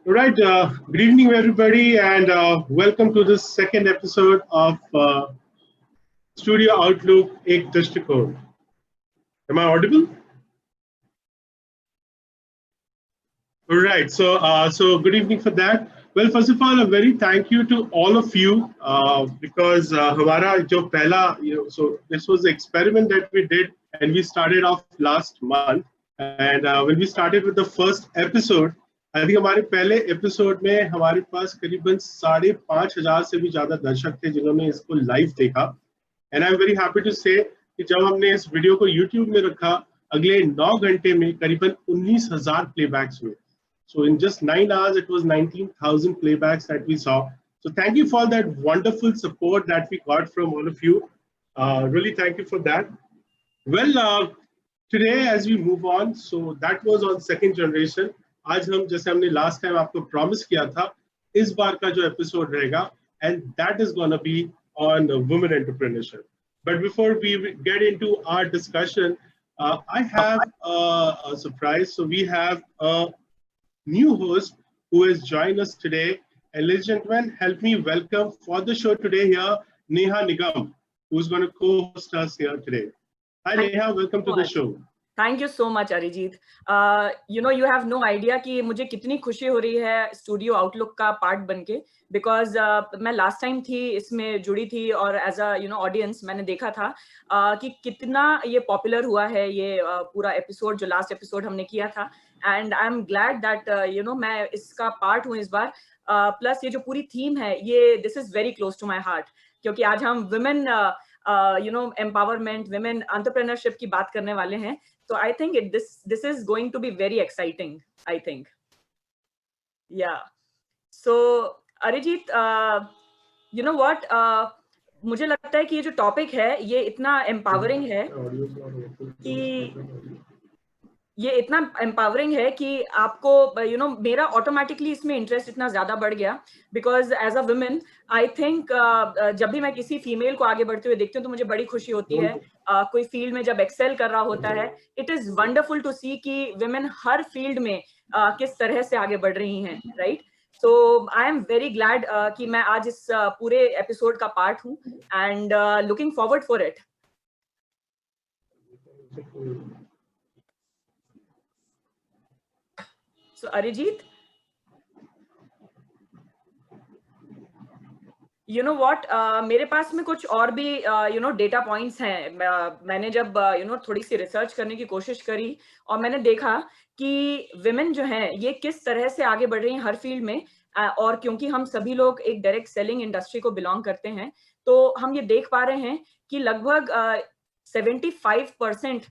Right. Good evening, everybody, and welcome to this second episode of Studio Outlook Ek Drishtikon. Am I audible? All right. So good evening for that. Well, first of all, a very thank you to all of you because हमारा जो पहला, so this was the experiment that we did, and we started off last month. And when we started with the first episode, I think हमारे पहले episode में हमारे पास करीबन 5,500 से भी ज्यादा दर्शक थे जिन्होंने इसको लाइव देखा. And I am very happy to say कि जब हमने इस वीडियो को यूट्यूब में रखा, अगले 9 घंटे में करीबन 19,000 प्लेबैक्स हुए. So in just 9 hours, it was 19,000 playbacks that we saw. So thank you for that wonderful support that we got from all of you. Really thank you for that. Well, today as we move on, so that was on second generation. आज हम जैसे हमने last time आपको promise किया था, इस बार का जो episode रहेगा, and that is gonna be on women entrepreneurship. But before we get into our discussion, I have a surprise. So we have a new host who has joined us today. And ladies and gentlemen, help me welcome for the show today here, Neha Nigam, who's going to co-host us here today. Hi Neha, welcome to the show. Thank you so much, Arijit. You know, you have no idea कि मुझे कितनी खुशी हो रही है studio outlook का part बनके, because मैं लास्ट टाइम थी इसमें जुड़ी थी और एज अ ऑडियंस मैंने देखा था कि कितना ये पॉपुलर हुआ है ये पूरा एपिसोड जो लास्ट एपिसोड हमने किया था, and I am glad that मैं इसका पार्ट हूँ इस बार. प्लस ये जो पूरी थीम है ये this is very close to my heart, क्योंकि आज हम वुमेन एम्पावरमेंट, वुमेन एंटरप्रेन्योरशिप की बात करने वाले हैं. So I think this is going to be very exciting, I think. Yeah. So Arijit, you know what? मुझे लगता है कि ये जो टॉपिक है ये इतना एम्पावरिंग है कि आपको मेरा ऑटोमेटिकली इसमें इंटरेस्ट इतना ज्यादा बढ़ गया, because as a women I think जब भी मैं किसी फीमेल को आगे बढ़ते हुए देखती हूँ तो मुझे बड़ी खुशी होती है. कोई फील्ड में जब एक्सेल कर रहा होता है, इट इज वंडरफुल टू सी कि वुमेन हर फील्ड में किस तरह से आगे बढ़ रही हैं, right? So I am very glad कि मैं आज इस पूरे एपिसोड का पार्ट हूँ, and looking forward for it. So Arijit, you know what, मेरे पास में कुछ और भी डेटा पॉइंट्स हैं. मैंने जब थोड़ी सी रिसर्च करने की कोशिश करी और मैंने देखा कि विमेन जो हैं ये किस तरह से आगे बढ़ रही हैं हर फील्ड में, और क्योंकि हम सभी लोग एक डायरेक्ट सेलिंग इंडस्ट्री को बिलोंग करते हैं तो हम ये देख पा रहे हैं कि लगभग 75%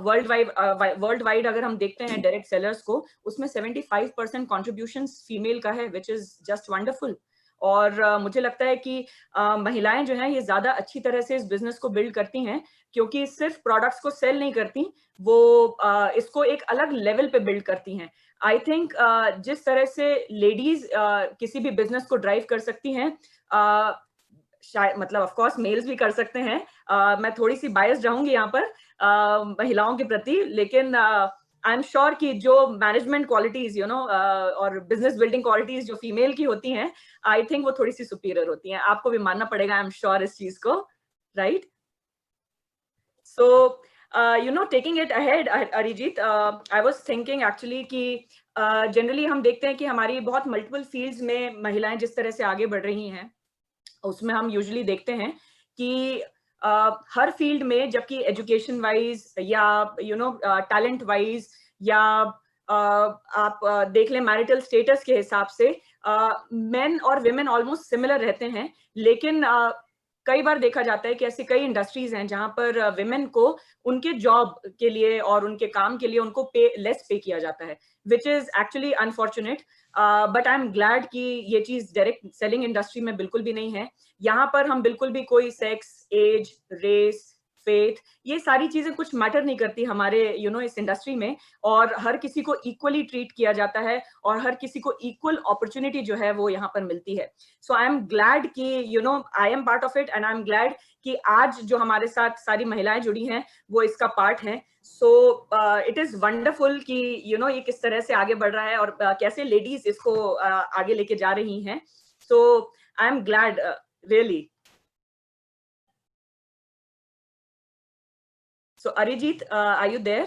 वर्ल्ड वाइड अगर हम देखते हैं डायरेक्ट सेलर्स को, उसमें 75% कॉन्ट्रीब्यूशंस फीमेल का है, विच इज जस्ट वंडरफुल. और मुझे लगता है कि महिलाएं जो हैं ये ज्यादा अच्छी तरह से इस बिजनेस को बिल्ड करती हैं, क्योंकि सिर्फ प्रोडक्ट्स को सेल नहीं करती, वो इसको एक अलग लेवल पे बिल्ड करती हैं. आई थिंक जिस तरह से लेडीज किसी भी बिजनेस को ड्राइव कर सकती हैं, शायद मतलब ऑफ कोर्स मेल्स भी कर सकते हैं. मैं थोड़ी सी बायस रहूंगी यहाँ पर महिलाओं के प्रति, लेकिन आई एम श्योर कि जो मैनेजमेंट क्वालिटीज और बिजनेस बिल्डिंग क्वालिटीज जो फीमेल की होती हैं, आई थिंक वो थोड़ी सी सुपीरियर होती हैं. आपको भी मानना पड़ेगा, आई एम श्योर इस चीज को, right? So taking it ahead Arijit, I was thinking actually कि जनरली हम देखते हैं कि हमारी बहुत मल्टीपल फील्ड्स में महिलाएं जिस तरह से आगे बढ़ रही हैं, उसमें हम यूजुअली देखते हैं कि हर फील्ड में, जबकि एजुकेशन वाइज या टैलेंट वाइज या आप देख लें मैरिटल स्टेटस के हिसाब से, मेन और विमेन ऑलमोस्ट सिमिलर रहते हैं. लेकिन कई बार देखा जाता है कि ऐसी कई इंडस्ट्रीज हैं जहां पर विमेन को उनके जॉब के लिए और उनके काम के लिए उनको लेस पे किया जाता है, which is actually unfortunate. But I am glad कि ये चीज डायरेक्ट सेलिंग इंडस्ट्री में बिल्कुल भी नहीं है. यहाँ पर हम बिल्कुल भी कोई सेक्स, एज, रेस, फेथ, ये सारी चीजें कुछ मैटर नहीं करती हमारे इस इंडस्ट्री में, और हर किसी को इक्वली ट्रीट किया जाता है और हर किसी को इक्वल अपॉर्चुनिटी जो है वो यहाँ पर मिलती है. सो आई एम ग्लैड कि I am part of it, and I am glad कि आज जो हमारे साथ सारी महिलाएं जुड़ी हैं वो इसका पार्ट हैं. सो इट इज वंडरफुल कि ये किस तरह से आगे बढ़ रहा है और कैसे लेडीज इसको आगे लेके जा रही हैं. So I am glad really. So Arijit, are you there?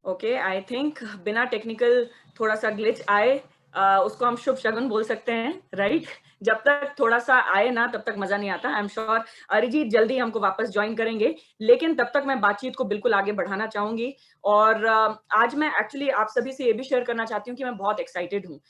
Okay, I think बिना टेक्निकल थोड़ा सा ग्लिच आए, उसको हम शुभ शगुन बोल सकते हैं, राइट? जब तक थोड़ा सा आए ना तब तक मजा नहीं आता. आई एम श्योर अरिजीत जल्दी हमको वापस ज्वाइन करेंगे, लेकिन तब तक मैं बातचीत को बिल्कुल आगे बढ़ाना चाहूंगी. और आज मैं एक्चुअली आप सभी से ये भी शेयर करना चाहती हूँ कि मैं बहुत एक्साइटेड हूँ.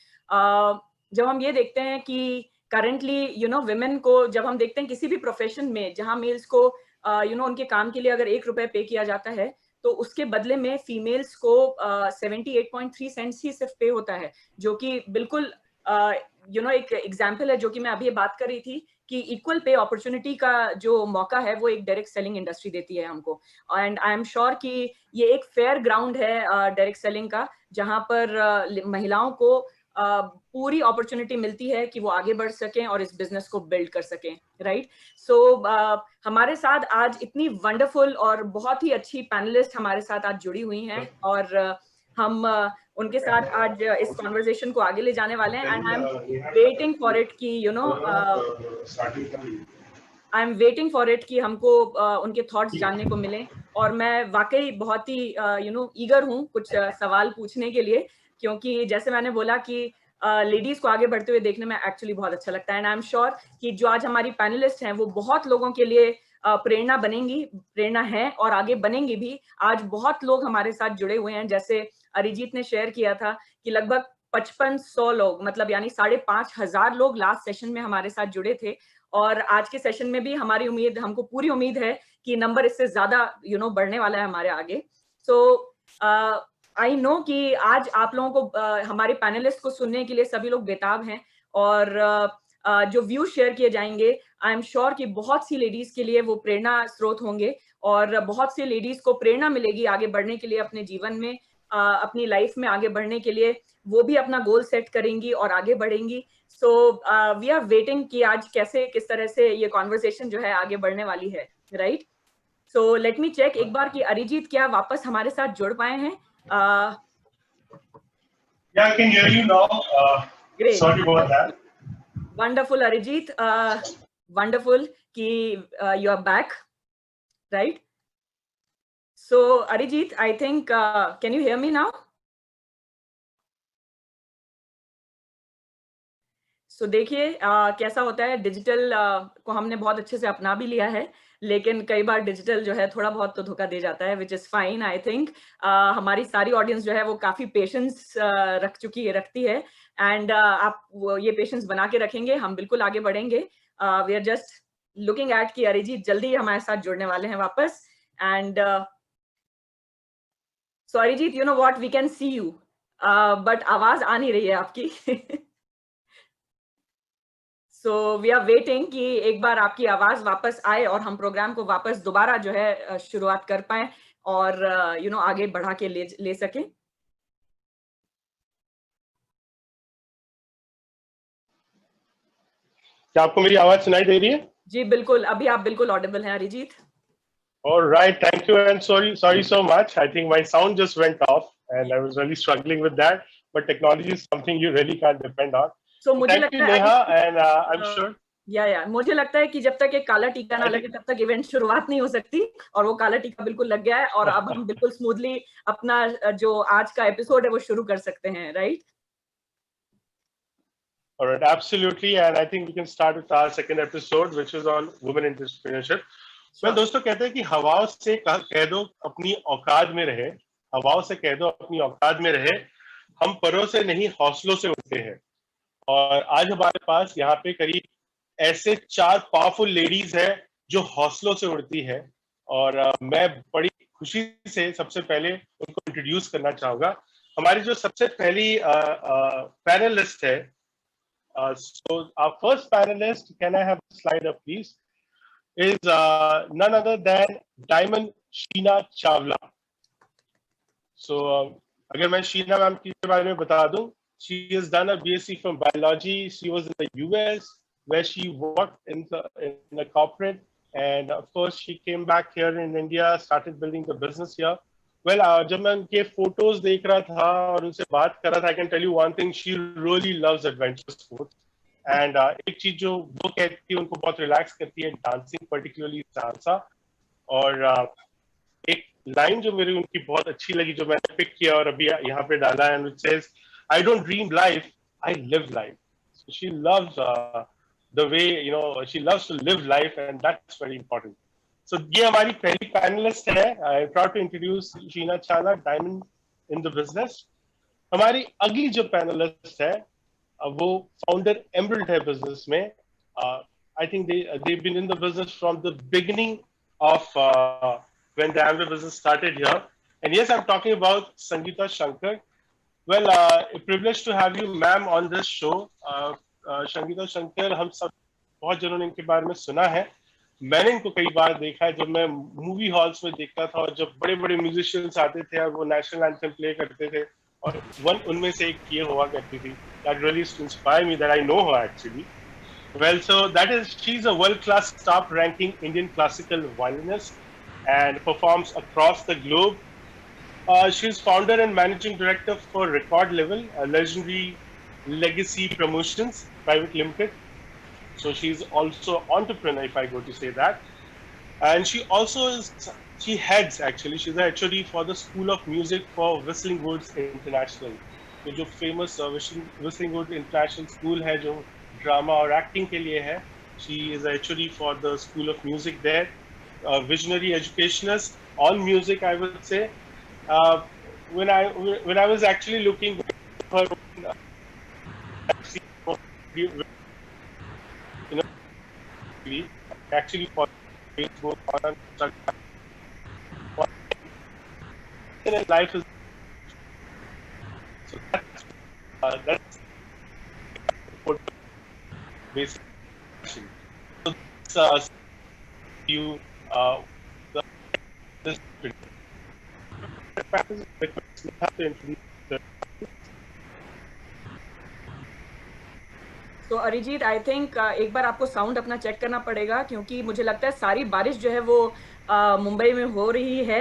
जब हम ये देखते हैं कि करंटली विमेन को, जब हम देखते हैं किसी भी प्रोफेशन में जहां मेल्स को उनके काम के लिए अगर 1 रुपए पे किया जाता है तो उसके बदले में फीमेल्स को 78.3 सेंट्स ही सिर्फ पे होता है, जो कि बिल्कुल एक एग्जाम्पल है जो कि मैं अभी बात कर रही थी कि इक्वल पे अपॉर्चुनिटी का जो मौका है वो एक डायरेक्ट सेलिंग इंडस्ट्री देती है हमको। एंड आई एम श्योर कि ये एक फेयर ग्राउंड है डायरेक्ट सेलिंग का, जहां पर महिलाओं को पूरी अपॉर्चुनिटी मिलती है कि वो आगे बढ़ सकें और इस बिजनेस को बिल्ड कर सकें, राइट? सो हमारे साथ आज इतनी वंडरफुल और बहुत ही अच्छी पैनलिस्ट हमारे साथ आज जुड़ी हुई हैं, और हम उनके साथ आज इस कॉन्वर्सेशन को आगे ले जाने वाले हैं। And I am waiting for it कि I am waiting for it कि हमको उनके थॉट्स जानने को मिले, और मैं वाकई बहुत ही ईगर हूँ कुछ सवाल पूछने के लिए, क्योंकि जैसे मैंने बोला कि लेडीज को आगे बढ़ते हुए देखने में एक्चुअली बहुत अच्छा लगता है। एंड आई एम श्योर कि जो आज हमारी पैनलिस्ट हैं वो बहुत लोगों के लिए प्रेरणा बनेंगी, प्रेरणा है और आगे बनेंगी भी। आज बहुत लोग हमारे साथ जुड़े हुए हैं, जैसे अरिजीत ने शेयर किया था कि लगभग 5500 लोग, मतलब यानी 5500 लोग लास्ट सेशन में हमारे साथ जुड़े थे, और आज के सेशन में भी हमारी उम्मीद, हमको पूरी उम्मीद है कि नंबर इससे ज्यादा बढ़ने वाला है हमारे आगे। सो आई नो कि आज आप लोगों को हमारे पैनलिस्ट को सुनने के लिए सभी लोग बेताब हैं, और जो व्यू शेयर किए जाएंगे आई एम श्योर कि बहुत सी लेडीज के लिए वो प्रेरणा स्रोत होंगे, और बहुत सी लेडीज को प्रेरणा मिलेगी आगे बढ़ने के लिए, अपने जीवन में अपनी लाइफ में आगे बढ़ने के लिए वो भी अपना गोल सेट करेंगी और आगे बढ़ेंगी। सो वी आर वेटिंग कि आज कैसे किस तरह से ये कॉन्वर्सेशन जो है आगे बढ़ने वाली है, right? So let me check एक बार कि अरिजीत क्या वापस हमारे साथ जुड़ पाए हैं? Yeah, I can hear you now. Great. Sorry about that. Wonderful, Arijit. Wonderful कि you are back, right? So, Arijit, I think, can you hear me now? So, देखिए कैसा होता है, डिजिटल को हमने बहुत अच्छे से अपना भी लिया है, लेकिन कई बार डिजिटल जो है थोड़ा बहुत तो धोखा दे जाता है, which is fine. I think हमारी सारी ऑडियंस जो है वो काफी पेशेंस रखती है, एंड आप ये पेशेंस बना के रखेंगे, हम बिल्कुल आगे बढ़ेंगे। We are just looking at कि अरिजीत जल्दी हमारे साथ जुड़ने वाले हैं वापस। And so Arijit, you know what, we can see you, but आवाज आ नहीं रही है आपकी। सो वी आर वेटिंग कि एक बार आपकी आवाज वापस आए और हम प्रोग्राम को वापस दोबारा जो है शुरुआत कर पाए और आगे बढ़ा के ले सकें। क्या आपको मेरी आवाज सुनाई दे रही है? जी बिल्कुल, अभी आप बिल्कुल ऑडिबल हैं Arijit. All right, thank you and sorry so much. I think my sound just went off and I was really struggling with that. But technology is something you really can't depend on. So मुझे लगता है Neha, and I'm sure. या मुझे लगता है कि जब तक एक काला टीका ना लगे तब तक इवेंट शुरुआत नहीं हो सकती, और वो काला टीका बिल्कुल लग गया है, और अब हम बिल्कुल स्मूथली अपना जो आज का एपिसोड है वो शुरू कर सकते हैं, right? All right, absolutely, and I think we can start with our second episode, which is on women entrepreneurship. Well, दोस्तों कहते हैं कि हवाओं से कह दो अपनी औकात में रहे, हवाओं से कह दो अपनी औकात में रहे, हम परों से नहीं हौसलों से उठते हैं। और आज हमारे पास यहाँ पे करीब ऐसे 4 पावरफुल लेडीज हैं जो हौसलों से उड़ती है, और मैं बड़ी खुशी से सबसे पहले उनको इंट्रोड्यूस करना चाहूंगा। हमारी जो सबसे पहली पैनलिस्ट है, so our first panelist, can I have a slide up please, is none other than Diamond Sheena Chawla. So अगर मैं शीना मैम के बारे में बता दूं, she has done a BSc from biology. She was in the US where she worked in a corporate, and of course she came back here in India, started building the business here. Well, जब मैं उनके photos देख रहा था और उनसे बात कर रहा था, I can tell you one thing, she really loves adventure sports. And एक चीज जो वो कहती है उनको बहुत रिलैक्स करती है, डांसिंग, पर्टिकुलरली सालसा। और एक लाइन जो मेरी उनकी बहुत अच्छी लगी, जो मैंने पिक किया और अभी यहाँ पे डाला है, which says, I don't dream life, I live life. So she loves the way, she loves to live life, and that's very important. So ये हमारी पहली पैनलिस्ट है। आई proud to introduce Sheena Chawla, diamond in the business. हमारी अगली जो panelist है वो founder emerald है बिजनेस में। I think they've been in the business from the beginning of when the Amway business started here. And yes, I'm talking about Sangeeta Shankar. Well, a privilege to have you, ma'am, on this show. Sangeeta Shankar, हम सब बहुत जनों ने इनके बारे में सुना है. मैंने इनको कई बार देखा है जब मैं मूवी हॉल्स में देखता था और जब बड़े बड़े म्यूजिशियंस आते थे और वो नेशनल एंथम प्ले करते थे और उनमें से एक ये हुआ करती थी. That really inspired me that I know her actually. Well, so that is, she's a world-class top-ranking Indian classical violinist and performs across the globe. She's founder and managing director for Record Level, a legendary legacy promotions private limited. So she's also entrepreneur, if I go to say that. And she also she heads actually, she's the HOD for the School of Music for Whistling Woods International. ये जो famous Whistling Woods International School है जो drama और acting के लिए है. She is a HOD for the School of Music there. Visionary educationist on music, I would say. When I was actually looking for actually for Facebook on life is so that's basic. So you this practice have to introduce. तो Arijit, I think एक बार आपको sound अपना check करना पड़ेगा क्योंकि मुझे लगता है सारी बारिश जो है वो मुंबई में हो रही है,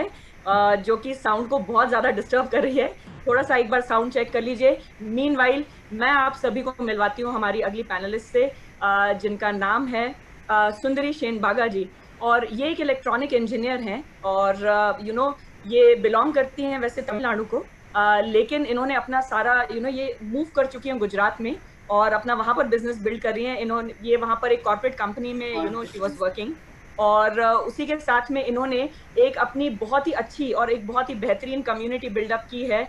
जो कि साउंड को बहुत ज़्यादा डिस्टर्ब कर रही है. थोड़ा सा एक बार साउंड चेक कर लीजिए. मीनवाइल मैं आप सभी को मिलवाती हूँ हमारी अगली पैनलिस्ट से, जिनका नाम है सुंदरी शेनबागा जी. और ये एक इलेक्ट्रॉनिक इंजीनियर हैं और ये बिलोंग करती हैं वैसे तमिलनाडु को, लेकिन इन्होंने अपना सारा ये मूव कर चुकी हैं गुजरात में और अपना वहाँ पर बिजनेस बिल्ड कर रही हैं. इन्होंने ये वहाँ पर एक कॉर्पोरेट कंपनी में शी वाज वर्किंग, और उसी के साथ में इन्होंने एक अपनी बहुत ही अच्छी और एक बहुत ही बेहतरीन कम्युनिटी बिल्डअप की है.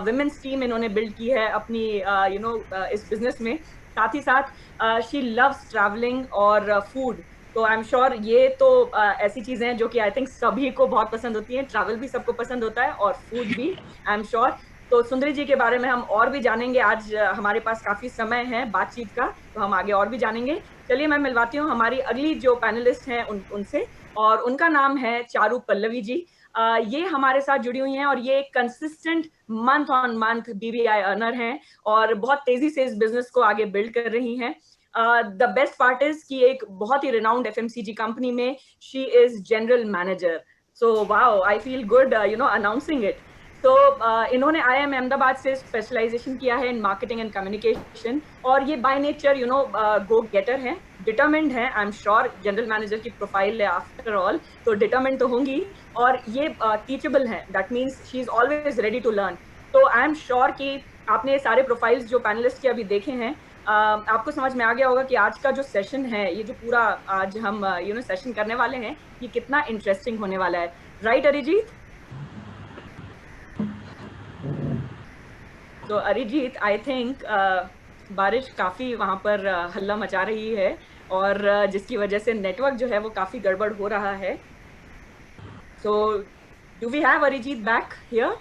विमेंस टीम इन्होंने बिल्ड की है अपनी इस बिजनेस में. साथ ही साथ शी लव्स ट्रैवलिंग और फूड. तो आई एम श्योर ये तो ऐसी चीज़ें हैं जो कि आई थिंक सभी को बहुत पसंद होती हैं. ट्रैवल भी सबको पसंद होता है और फूड भी, आई एम श्योर. तो सुंदरी जी के बारे में हम और भी जानेंगे. आज हमारे पास काफ़ी समय है बातचीत का, तो हम आगे और भी जानेंगे. चलिए मैं मिलवाती हूँ हमारी अगली जो पैनलिस्ट हैं उनसे, और उनका नाम है चारू पल्लवी जी. ये हमारे साथ जुड़ी हुई हैं और ये एक consistent month on month BBI earner हैं और बहुत तेज़ी से इस बिजनेस को आगे बिल्ड कर रही हैं. द बेस्ट पार्ट इज कि एक बहुत ही रिनाउंड FMCG कंपनी में she is general manager. So wow, I feel good announcing it. तो इन्होंने IIM अहमदाबाद से स्पेशलाइजेशन किया है इन मार्केटिंग एंड कम्युनिकेशन, और ये बाय नेचर गो गेटर हैं, डिटर्मिन्ड हैं. I am sure general manager की प्रोफाइल है आफ्टर ऑल, तो डिटर्मिन्ड तो होंगी, और ये टीचेबल हैं. That means she is always ready to learn. तो आई एम श्योर कि आपने सारे प्रोफाइल्स जो पैनलिस्ट के अभी देखे हैं, आपको समझ में आ गया होगा कि आज का जो सेशन है, ये जो पूरा आज हम सेशन करने वाले हैं, ये कितना इंटरेस्टिंग होने वाला है. राइट अरिजीत? तो अरिजीत, आई थिंक बारिश काफ़ी वहाँ पर हल्ला मचा रही है और जिसकी वजह से नेटवर्क जो है वो काफ़ी गड़बड़ हो रहा है. So do we have Arijit back here?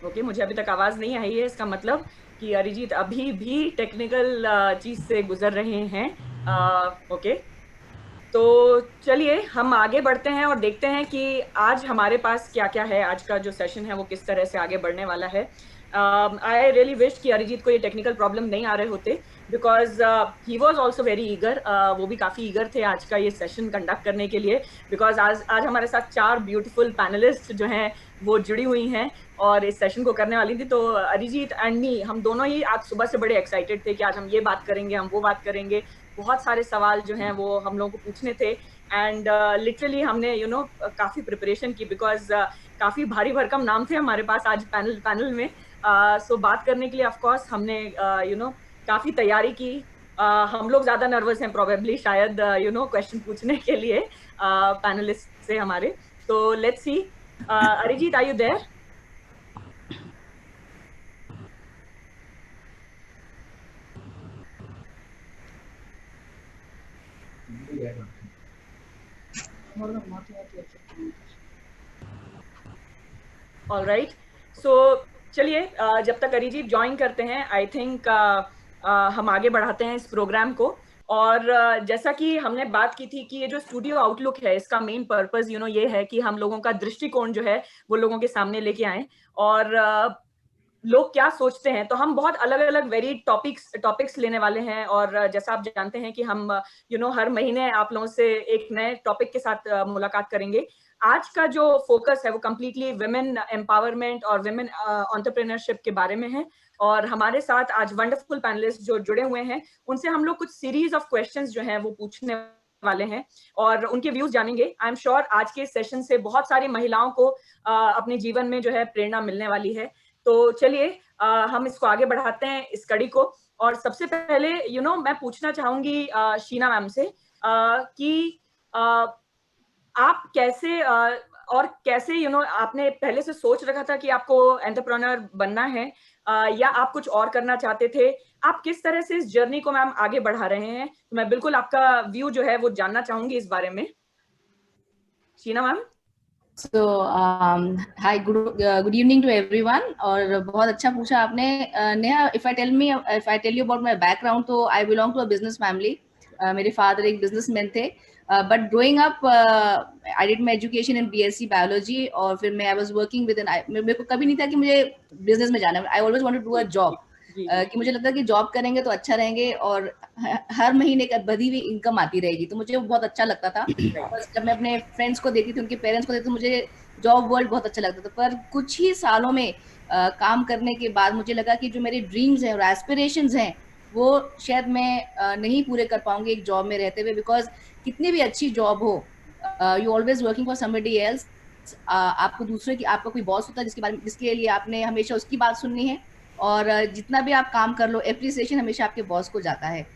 Okay, मुझे अभी तक आवाज़ नहीं आई है. इसका मतलब कि अरिजीत अभी भी टेक्निकल चीज़ से गुजर रहे हैं. ओके, तो चलिए हम आगे बढ़ते हैं और देखते हैं कि आज हमारे पास क्या क्या है. आज का जो सेशन है वो किस तरह से आगे बढ़ने वाला है. आई रियली विश कि अरिजीत को ये टेक्निकल प्रॉब्लम नहीं आ रहे होते, because he was also very eager. वो भी काफ़ी ईगर थे आज का ये सेशन कंडक्ट करने के लिए, बिकॉज आज हमारे साथ 4 ब्यूटीफुल पैनलिस्ट जो हैं वो जुड़ी हुई हैं और इस सेशन को करने वाली थी. तो अरिजीत एंड मी, हम दोनों ही आज सुबह से बड़े एक्साइटेड थे कि आज हम ये बात करेंगे, हम वो बात करेंगे. बहुत सारे सवाल जो हैं वो हम लोगों को पूछने थे, एंड लिटरली हमने काफ़ी प्रिपरेशन की, बिकॉज काफ़ी भारी भरकम नाम थे हमारे पास आज पैनल में. सो बात करने के लिए ऑफ कोर्स हमने काफ़ी तैयारी की. हम लोग ज़्यादा नर्वस हैं प्रोबेबली, शायद क्वेश्चन पूछने के लिए पैनलिस्ट से हमारे. तो let's see. Arijit, are you there? Alright, so चलिए जब तक अरिजीत ज्वाइन करते हैं, आई थिंक हम आगे बढ़ाते हैं इस प्रोग्राम को। और जैसा कि हमने बात की थी कि ये जो स्टूडियो आउटलुक है, इसका मेन पर्पस ये है कि हम लोगों का दृष्टिकोण जो है वो लोगों के सामने लेके आए, और लोग क्या सोचते हैं। तो हम बहुत अलग अलग वेरिड टॉपिक्स लेने वाले हैं, और जैसा आप जानते हैं कि हम हर महीने आप लोगों से एक नए टॉपिक के साथ मुलाकात करेंगे। आज का जो फोकस है वो कंप्लीटली विमेन एम्पावरमेंट और विमेन एंटरप्रेन्योरशिप के बारे में है। और हमारे साथ आज वंडरफुल पैनलिस्ट जो जुड़े हुए हैं, उनसे हम लोग कुछ सीरीज ऑफ क्वेश्चंस जो हैं वो पूछने वाले हैं और उनके व्यूज जानेंगे। आई एम श्योर आज के सेशन से बहुत सारी महिलाओं को अपने जीवन में जो है प्रेरणा मिलने वाली है। तो चलिए हम इसको आगे बढ़ाते हैं, इस कड़ी को। और सबसे पहले मैं पूछना चाहूंगी शीना मैम से कि आप कैसे और कैसे आपने पहले से सोच रखा था कि आपको एंटरप्रेन्योर बनना है, या आप कुछ और करना चाहते थे? आप किस तरह से इस जर्नी को मैम आगे बढ़ा रहे हैं? तो मैं बिल्कुल आपका व्यू जो है वो जानना चाहूंगी इस बारे में। Sheena ma'am. So hi, good evening to everyone. और बहुत अच्छा पूछा आपने Neha. if I tell you about my background, तो I belong to a business family. मेरे father एक businessman थे, but growing up I did my education in BSc biology, और फिर मैं I was working with मेरे को कभी नहीं था कि मुझे business में जाना है। I always wanted to do a job. कि मुझे लगता है कि जॉब करेंगे तो अच्छा रहेंगे और हर महीने का बधी हुई इनकम आती रहेगी, तो मुझे वो बहुत अच्छा लगता था। जब मैं अपने फ्रेंड्स को देखती थी, उनके पेरेंट्स को देखती थी, मुझे जॉब वर्ल्ड बहुत अच्छा लगता था। पर कुछ ही सालों में काम करने के बाद मुझे लगा कि जो मेरे ड्रीम्स हैं और एस्पिरेशंस हैं वो शायद मैं नहीं पूरे कर पाऊंगी एक जॉब में रहते हुए, बिकॉज कितनी भी अच्छी जॉब हो, you always working for somebody else. आपको दूसरे की, आपका कोई बॉस होता है जिसके लिए आपने हमेशा उसकी बात सुननी है, और जितना भी आप काम कर लो एप्रिसिएशन हमेशा आपके बॉस को जाता है।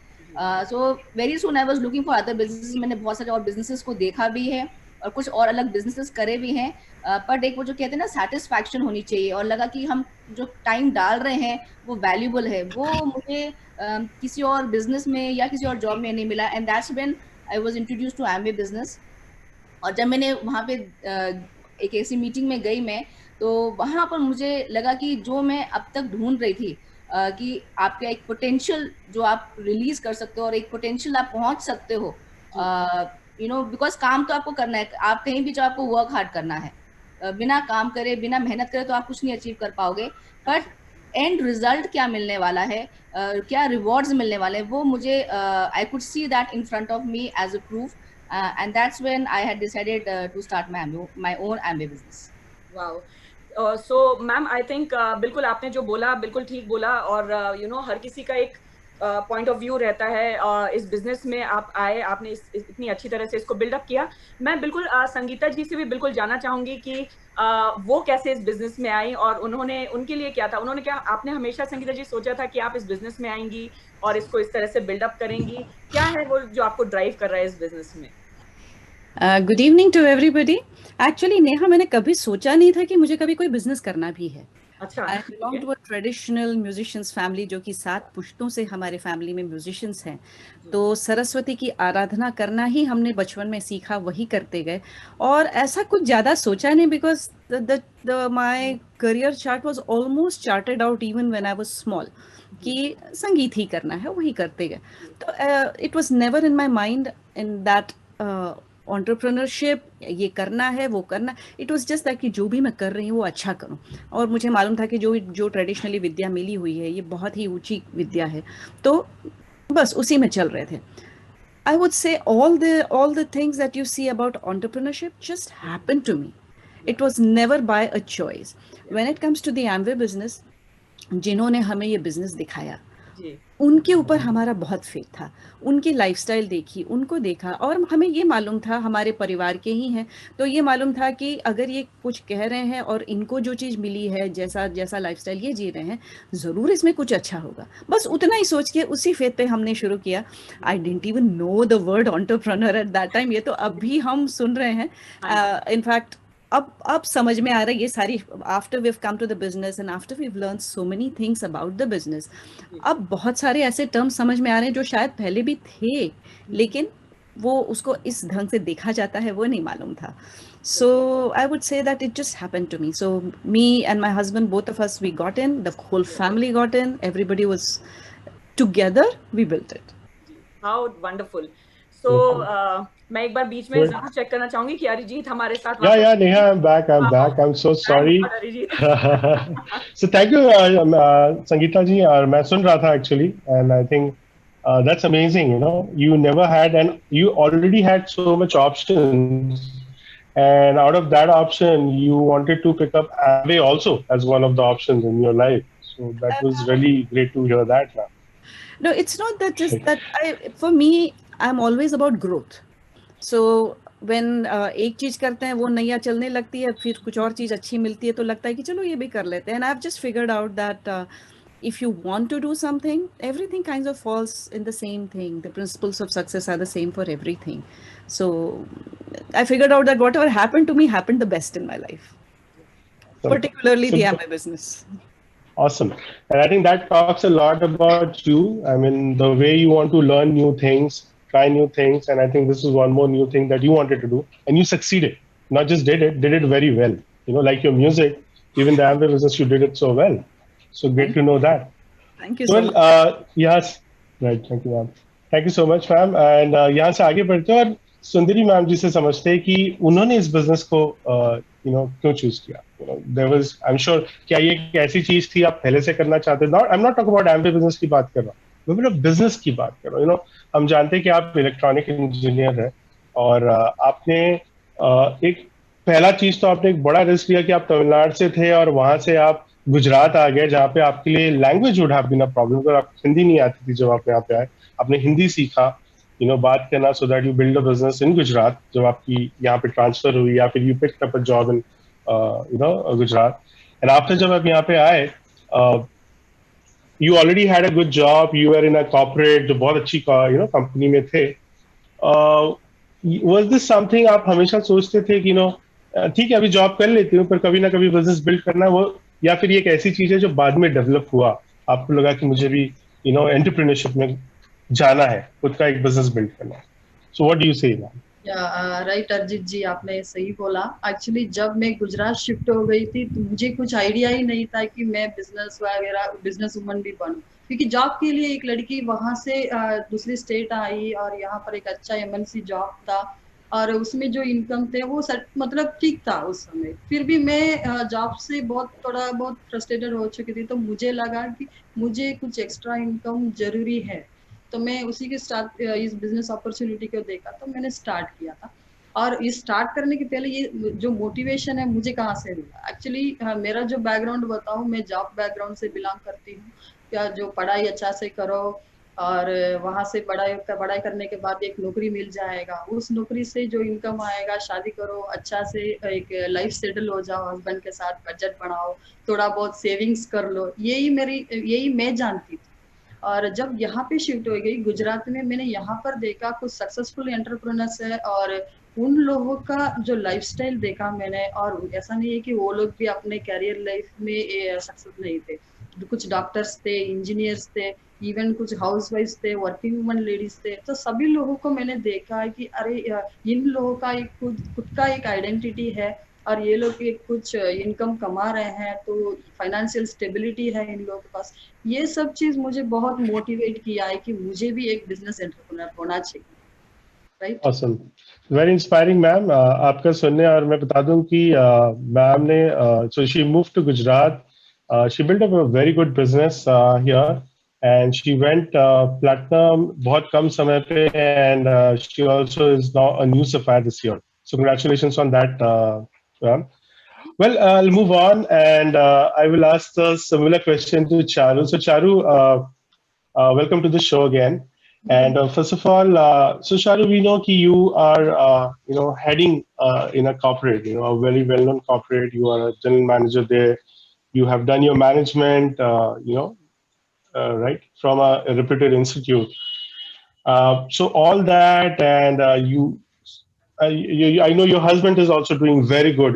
So very soon I was looking for other businesses. मैंने बहुत सारे और बिजनेसेस को देखा भी है और कुछ और अलग बिजनेसेस करे भी हैं, पर एक वो जो कहते हैं ना सेटिस्फैक्शन होनी चाहिए, और लगा कि हम जो टाइम डाल रहे हैं वो वैल्यूबल है, वो मुझे किसी और बिजनेस में या किसी और जॉब में नहीं मिला। And that's when I was introduced to Amway business. और जब मैंने वहाँ पे एक ऐसी मीटिंग में गई मैं, तो वहाँ पर मुझे लगा कि जो मैं अब तक ढूंढ रही थी कि आपका एक पोटेंशियल जो आप रिलीज कर सकते हो और एक पोटेंशियल आप पहुंच सकते हो, बिकॉज काम तो आपको करना है, आप कहीं भी जाओ आपको वर्क हार्ड करना है। बिना काम करे, बिना मेहनत करे तो आप कुछ नहीं अचीव कर पाओगे, बट एंड रिजल्ट क्या मिलने वाला है, क्या रिवॉर्ड्स मिलने वाले हैं, वो मुझे I could see that in front of me as a proof, and that's when I had decided to start my own Amway business. Wow. So ma'am I think बिल्कुल आपने जो बोला बिल्कुल ठीक बोला, और हर किसी का एक पॉइंट ऑफ व्यू रहता है। इस बिजनेस में आप आए, आपने इतनी अच्छी तरह से इसको बिल्डअप किया। मैं बिल्कुल संगीता जी से भी बिल्कुल जानना चाहूंगी कि वो कैसे इस बिजनेस में आई और उनके लिए क्या था, उन्होंने क्या, आपने हमेशा संगीता जी सोचा था कि आप इस बिजनेस में आएंगी और इसको इस तरह से बिल्डअप करेंगी? क्या है वो जो आपको ड्राइव कर रहा है इस बिजनेस में? Good evening to everybody. Actually Neha, मैंने कभी सोचा नहीं था कि मुझे कभी कोई बिजनेस करना भी है। अच्छा। I belong to a traditional musicians family, जो कि 7 पुश्तों से हमारे फैमिली में म्यूजिशियंस हैं। तो सरस्वती की आराधना करना ही हमने बचपन में सीखा, वही करते गए, और ऐसा कुछ ज़्यादा सोचा नहीं, because my career chart was almost chartered out even when I was small, कि संगीत ही करना है, वही करते गए। तो it was never in my mind in that entrepreneurship ये करना है, वो करना। इट वाज जस्ट दैट कि जो भी मैं कर रही हूँ वो अच्छा करूँ, और मुझे मालूम था कि जो ट्रेडिशनली विद्या मिली हुई है ये बहुत ही ऊंची विद्या है, तो बस उसी में चल रहे थे। I would say all the things that you see about entrepreneurship just happened to me. It was never by a choice. When it comes to the Amway business, जिन्होंने हमें ये बिजनेस दिखाया, उनके ऊपर हमारा बहुत फेथ था। उनकी लाइफस्टाइल देखी, उनको देखा, और हमें ये मालूम था, हमारे परिवार के ही हैं, तो ये मालूम था कि अगर ये कुछ कह रहे हैं और इनको जो चीज़ मिली है, जैसा लाइफस्टाइल ये जी रहे हैं, ज़रूर इसमें कुछ अच्छा होगा। बस उतना ही सोच के उसी फेथ पे हमने शुरू किया। I didn't even know the word entrepreneur at that time, ये तो अब भी हम सुन रहे हैं। इनफैक्ट अब समझ में आ रहा है ये सारी, after we have come to the business and after we have learn so many things about the business, अब बहुत सारे ऐसे टर्म्स समझ में आ रहे हैं जो शायद पहले भी थे, लेकिन वो उसको इस ढंग से देखा जाता है वो नहीं मालूम था. So I would say that it just happened to me. So me and my husband, both of us, we got in, the whole family got in, everybody was together, we built it. How wonderful. So मैं एक बार बीच में जरूर check करना चाहूंगी कि अरिजीत हमारे साथ. Yeah, Neha, I'm back. I'm so sorry. So thank you, Sangeeta ji. मैं सुन रहा था actually, and I think that's amazing. You know, you never had, and you already had so much options, and out of that option, you wanted to pick up Amway also as one of the options in your life. So that was really great to hear that. Now. No, it's not that just that. For me, I'm always about growth. So when एक चीज करते हैं वो नैया चलने लगती है, फिर कुछ और चीज अच्छी मिलती है तो लगता है कि चलो ये भी कर लेते हैं. And I've just figured out that if you want to do something, everything kind of falls in the same thing. The principles of success are the same for everything. So I figured out that whatever happened to me happened the best in my life, particularly the Amway business. Awesome. And I think that talks a lot about you. I mean, the way you want to learn new things, try new things. And I think this is one more new thing that you wanted to do. And you succeeded. Not just did it very well. You know, like your music, even the Amway business, you did it so well. So great to know that. Thank you so much. Yes. Right. Thank you, ma'am. Thank you so much, ma'am. And यहाँ से आगे बढ़ते हैं और सुंदरी ma'am जी से समझते हैं कि उन्होंने इस बिजनेस को क्यों चूज किया. There was, I'm sure, क्या ये एक ऐसी चीज थी आप पहले से करना चाहते थे? I'm not talking about Amway business की बात कर रहा हूँ, मैं बिजनेस की बात कर रहा हूँ. हम जानते हैं कि आप इलेक्ट्रॉनिक इंजीनियर हैं और आपने एक पहला चीज तो आपने एक बड़ा रिस्क लिया कि आप तमिलनाडु से थे और वहां से आप गुजरात आ गए, जहाँ पे आपके लिए language would have been a problem, अगर आपको हिंदी नहीं आती थी जब आप यहाँ पे आए. आपने हिंदी सीखा, बात करना, so that you build a business in Gujarat. जब आपकी यहाँ पे ट्रांसफर हुई या फिर you picked up a job in Gujarat. And after जब आप यहाँ पे आए, you already had a good job, you were in a corporate, जो बहुत अच्छी कंपनी में थे. Was this something आप हमेशा सोचते थे कि ठीक है अभी जॉब कर लेती हूँ पर कभी ना कभी बिजनेस बिल्ड करना वो, या फिर ये एक ऐसी चीज है जो बाद में डेवलप हुआ, आपको लगा कि मुझे भी एंटरप्रेन्योरशिप में जाना है, खुद का एक बिजनेस बिल्ड करना है. सो व्हाट डू यू से मैम? राइट अरिजीत जी, आपने सही बोला. एक्चुअली जब मैं गुजरात शिफ्ट हो गई थी तो मुझे कुछ आइडिया ही नहीं था कि मैं बिजनेस वगैरह बिजनेस वुमन भी बनूं, क्योंकि जॉब के लिए एक लड़की वहां से दूसरी स्टेट आई और यहाँ पर एक अच्छा एमएनसी जॉब था और उसमें जो इनकम थे वो मतलब ठीक था उस समय. फिर भी मैं जॉब से थोड़ा बहुत फ्रस्ट्रेटेड हो चुकी थी, तो मुझे लगा कि मुझे कुछ एक्स्ट्रा इनकम जरूरी है. तो मैं उसी के साथ इस बिजनेस अपॉर्चुनिटी को देखा तो मैंने स्टार्ट किया था. और इस स्टार्ट करने के पहले ये जो मोटिवेशन है मुझे कहाँ से मिला, एक्चुअली मेरा जो बैकग्राउंड बताऊँ, मैं जॉब बैकग्राउंड से बिलोंग करती हूँ. क्या जो पढ़ाई अच्छा से करो और वहाँ से पढ़ाई करने के बाद एक नौकरी मिल जाएगा, उस नौकरी से जो इनकम आएगा, शादी करो, अच्छा से एक लाइफ सेटल हो जाओ, हस्बैंड के साथ बजट बनाओ, थोड़ा बहुत सेविंग्स कर लो, यही मैं जानती थी. और जब यहाँ पे शिफ्ट हो गई गुजरात में, मैंने यहाँ पर देखा कुछ सक्सेसफुल एंटरप्रेन्योर्स है और उन लोगों का जो लाइफस्टाइल देखा मैंने, और ऐसा नहीं है कि वो लोग भी अपने कैरियर लाइफ में सक्सेस नहीं थे. कुछ डॉक्टर्स थे, इंजीनियर्स थे, इवन कुछ हाउसवाइफ्स थे, वर्किंग वुमन लेडीज थे. तो सभी लोगों को मैंने देखा है कि अरे इन लोगों का एक खुद का एक आइडेंटिटी है और ये लोग कुछ इनकम कमा रहे हैं, तो फाइनेंशियल स्टेबिलिटी है इन लोगों के पास. ये सब चीज मुझे बहुत मोटिवेट किया है कि मुझे भी एक बिजनेस एंटरप्रेन्योर होना चाहिए. Right, awesome, very inspiring ma'am आपका सुनने. और मैं बता दूं कि मैम ने so she moved to Gujarat, she build up a very good business here and she went platinum बहुत कम समय पे, and she also is now a new sapphire this year. So congratulations on that, ma'am. Well, I'll move on and I will ask the similar question to Charu. So Charu, welcome to the show again. And first of all, so Charu, we know that you are, heading in a corporate, a very well-known corporate. You are a general manager there. You have done your management, right, from a reputed institute. So all that, and I know your husband is also doing very good.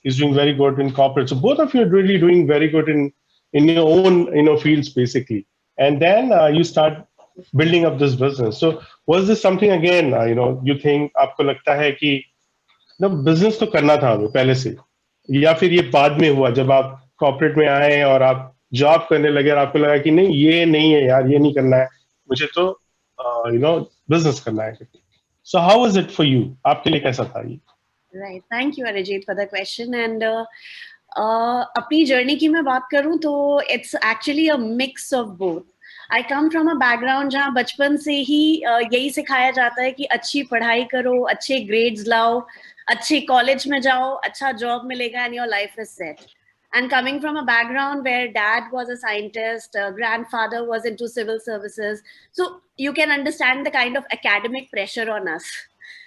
He's doing very good in corporate. So both of you are really doing very good in your own fields basically. And then you start building up this business. So was this something again, you think आपको लगता है कि ना business तो करना था हमें पहले से, या फिर ये बाद में हुआ जब आप कॉर्पोरेट में आए और आप जॉब करने लगे और आपको लगा कि नहीं ये नहीं है यार, ये नहीं करना है मुझे, तो बिजनेस करना है. So how was it for you? आपके लिए कैसा था ये? Right. Thank you, Arijit, for the question. And अपनी जर्नी की मैं बात करूं तो it's actually a mix of both. I come from a background जहाँ बचपन से ही यही सिखाया जाता है कि अच्छी पढ़ाई करो, अच्छे grades लाओ, अच्छे कॉलेज में जाओ, अच्छा जॉब मिलेगा and your life is set. And coming from a background where dad was a scientist, grandfather was into civil services, so you can understand the kind of academic pressure on us.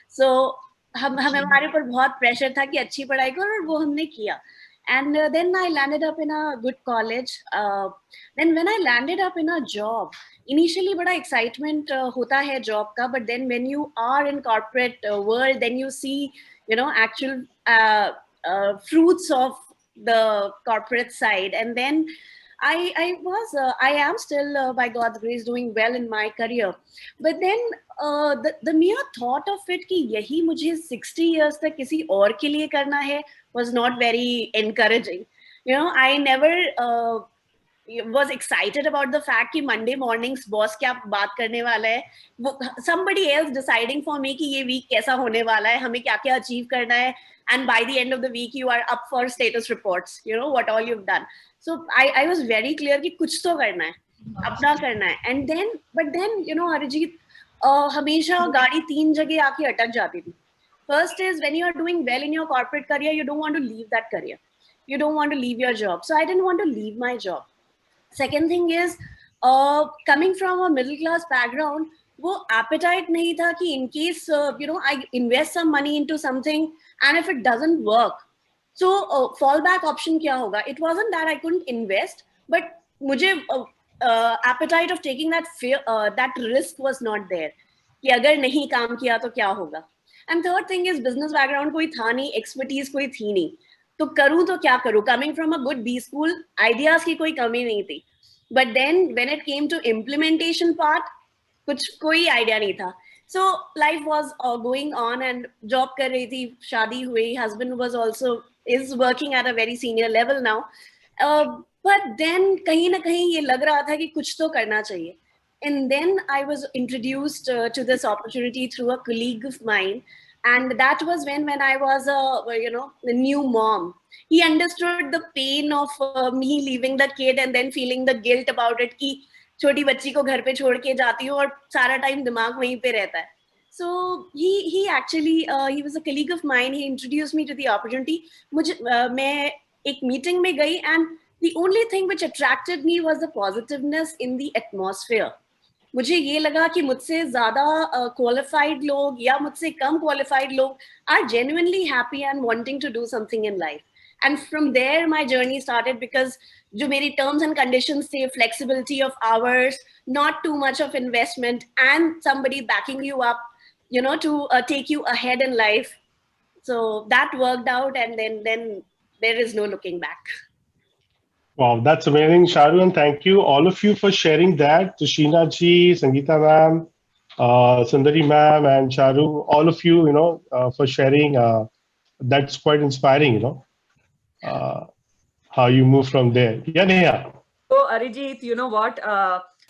So हमारे ऊपर बहुत pressure था कि अच्छी पढ़ाई करो, और वो हमने किया. And then I landed up in a good college. Then when I landed up in a job, initially बड़ा excitement होता है job का, but then when you are in corporate world, then you see, actual fruits of the corporate side. And then I am still by God's grace doing well in my career. But then the mere thought of it कि यही मुझे 60 years तक किसी और के लिए करना है was not very encouraging. I never was excited about the fact कि Monday mornings boss क्या बात करने वाला है, somebody else deciding for me कि ये week कैसा होने वाला है, हमें क्या क्या achieve करना है, and by the end of the week you are up for status reports, what all you've done. So I was very clear कि कुछ तो करना है, अपना करना है. And then, but then, Arijit, हमेशा गाड़ी 3 जगह आके अटक जाती थी. First is when you are doing well in your corporate career, you don't want to leave that career. You don't want to leave your job. So I didn't want to leave my job. Second thing is, coming from a middle class background, वो appetite नहीं था कि in case, I invest some money into something and if it doesn't work, so fallback option क्या होगा? It wasn't that I couldn't invest, but मुझे appetite of taking that fear, that risk was not there. कि अगर नहीं काम किया तो क्या होगा? And third thing is business background कोई था नहीं, expertise कोई थी नहीं, तो करूँ तो क्या करूँ? Coming from a good B school, ideas की कोई कमी नहीं थी. But then when it came to implementation part, कुछ कोई idea नहीं था. So life was going on and job कर रही थी, शादी हुई, husband is working at a very senior level now. But then कहीं ना कहीं ये लग रहा था कि कुछ तो करना चाहिए. And then I was introduced to this opportunity through a colleague of mine. And that was when I was a new mom. He understood the pain of me leaving the kid and then feeling the guilt about it कि छोटी बच्ची को घर पे छोड़ के जाती हूँ और सारा टाइम दिमाग वहीं पे रहता है. So he actually he was a colleague of mine. He introduced me to the opportunity. मैं एक meeting में गई, and the only thing which attracted me was the positiveness in the atmosphere. मुझे ये लगा कि मुझसे ज़्यादा qualified लोग या मुझसे कम qualified लोग are genuinely happy and wanting to do something in life. And from there my journey started, because जो मेरी terms and conditions थे, flexibility of hours, not too much of investment, and somebody backing you up, to take you ahead in life. So that worked out, and then there is no looking back. Wow, that's amazing, Sharu, and thank you all of you for sharing that. Tushina ji, Sangeeta ma'am, Sundari ma'am, and Sharu, all of you, for sharing. That's quite inspiring, how you move from there. Yeah, Neha. So Arijit, you know what?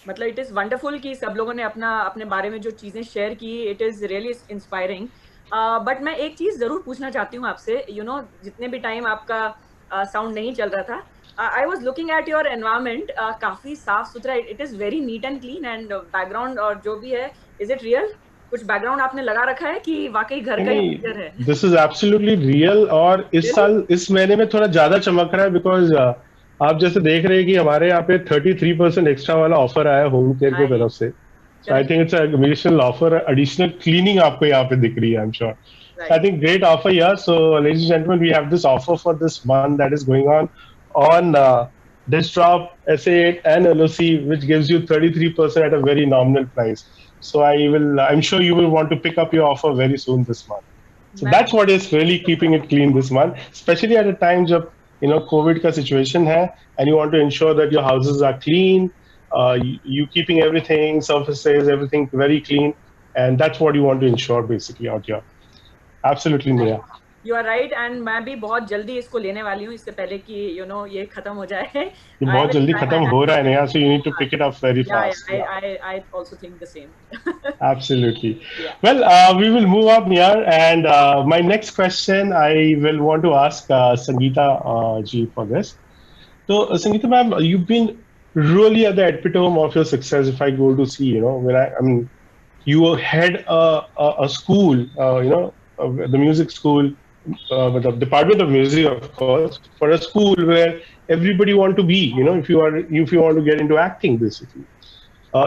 मतलब it is wonderful कि सब लोगों ने अपने बारे में जो चीजें शेयर की. It is really inspiring. But मैं एक चीज जरूर पूछना चाहती हूँ आपसे. जितने भी टाइम आपका साउंड नहीं चल रहा था, I was looking at your environment. काफी साफ सुथरा. It is very neat and clean, and background और जो भी है, is it real? कुछ बैकग्राउंड आपने लगा रखा है कि वाकई घर का ही पिक्चर है? This is absolutely real. और इस महीने में थोड़ा ज्यादा चमक रहा है, because आप जैसे देख रहे हैं कि हमारे यहाँ पे 33% एक्स्ट्रा वाला ऑफर आया होम केयर की तरफ से. So I think it's a additional offer, additional cleaning आपको यहाँ पे दिख रही है, I'm sure. I think great offer here. So ladies and gentlemen, we have this offer for this month that is going on Desktop, SA8 and LOC, which gives you 33% at a very nominal price. So I'm sure you will want to pick up your offer very soon this month. So that's what is really keeping it clean this month, especially at a time jab COVID ka situation hai, and you want to ensure that your houses are clean, you keeping everything, surfaces, everything very clean, and that's what you want to ensure basically out here. Absolutely, Neha. You are right, and मैं भी बहुत जल्दी इसको लेने वाली हूँ, इससे पहले कि ये खत्म हो जाए. ये बहुत जल्दी खत्म हो रहा है Neha, so you need to pick it up very fast. I also think the same. Absolutely. Yeah. Well, we will move up here, and my next question I will want to ask Sangeeta ji for this. So, Sangeeta ma'am, you've been really at the epitome of your success. If I go to see, when I mean, you had a school, the music school, with the Department of Music, of course, for a school where everybody want to be, if you want to get into acting, basically.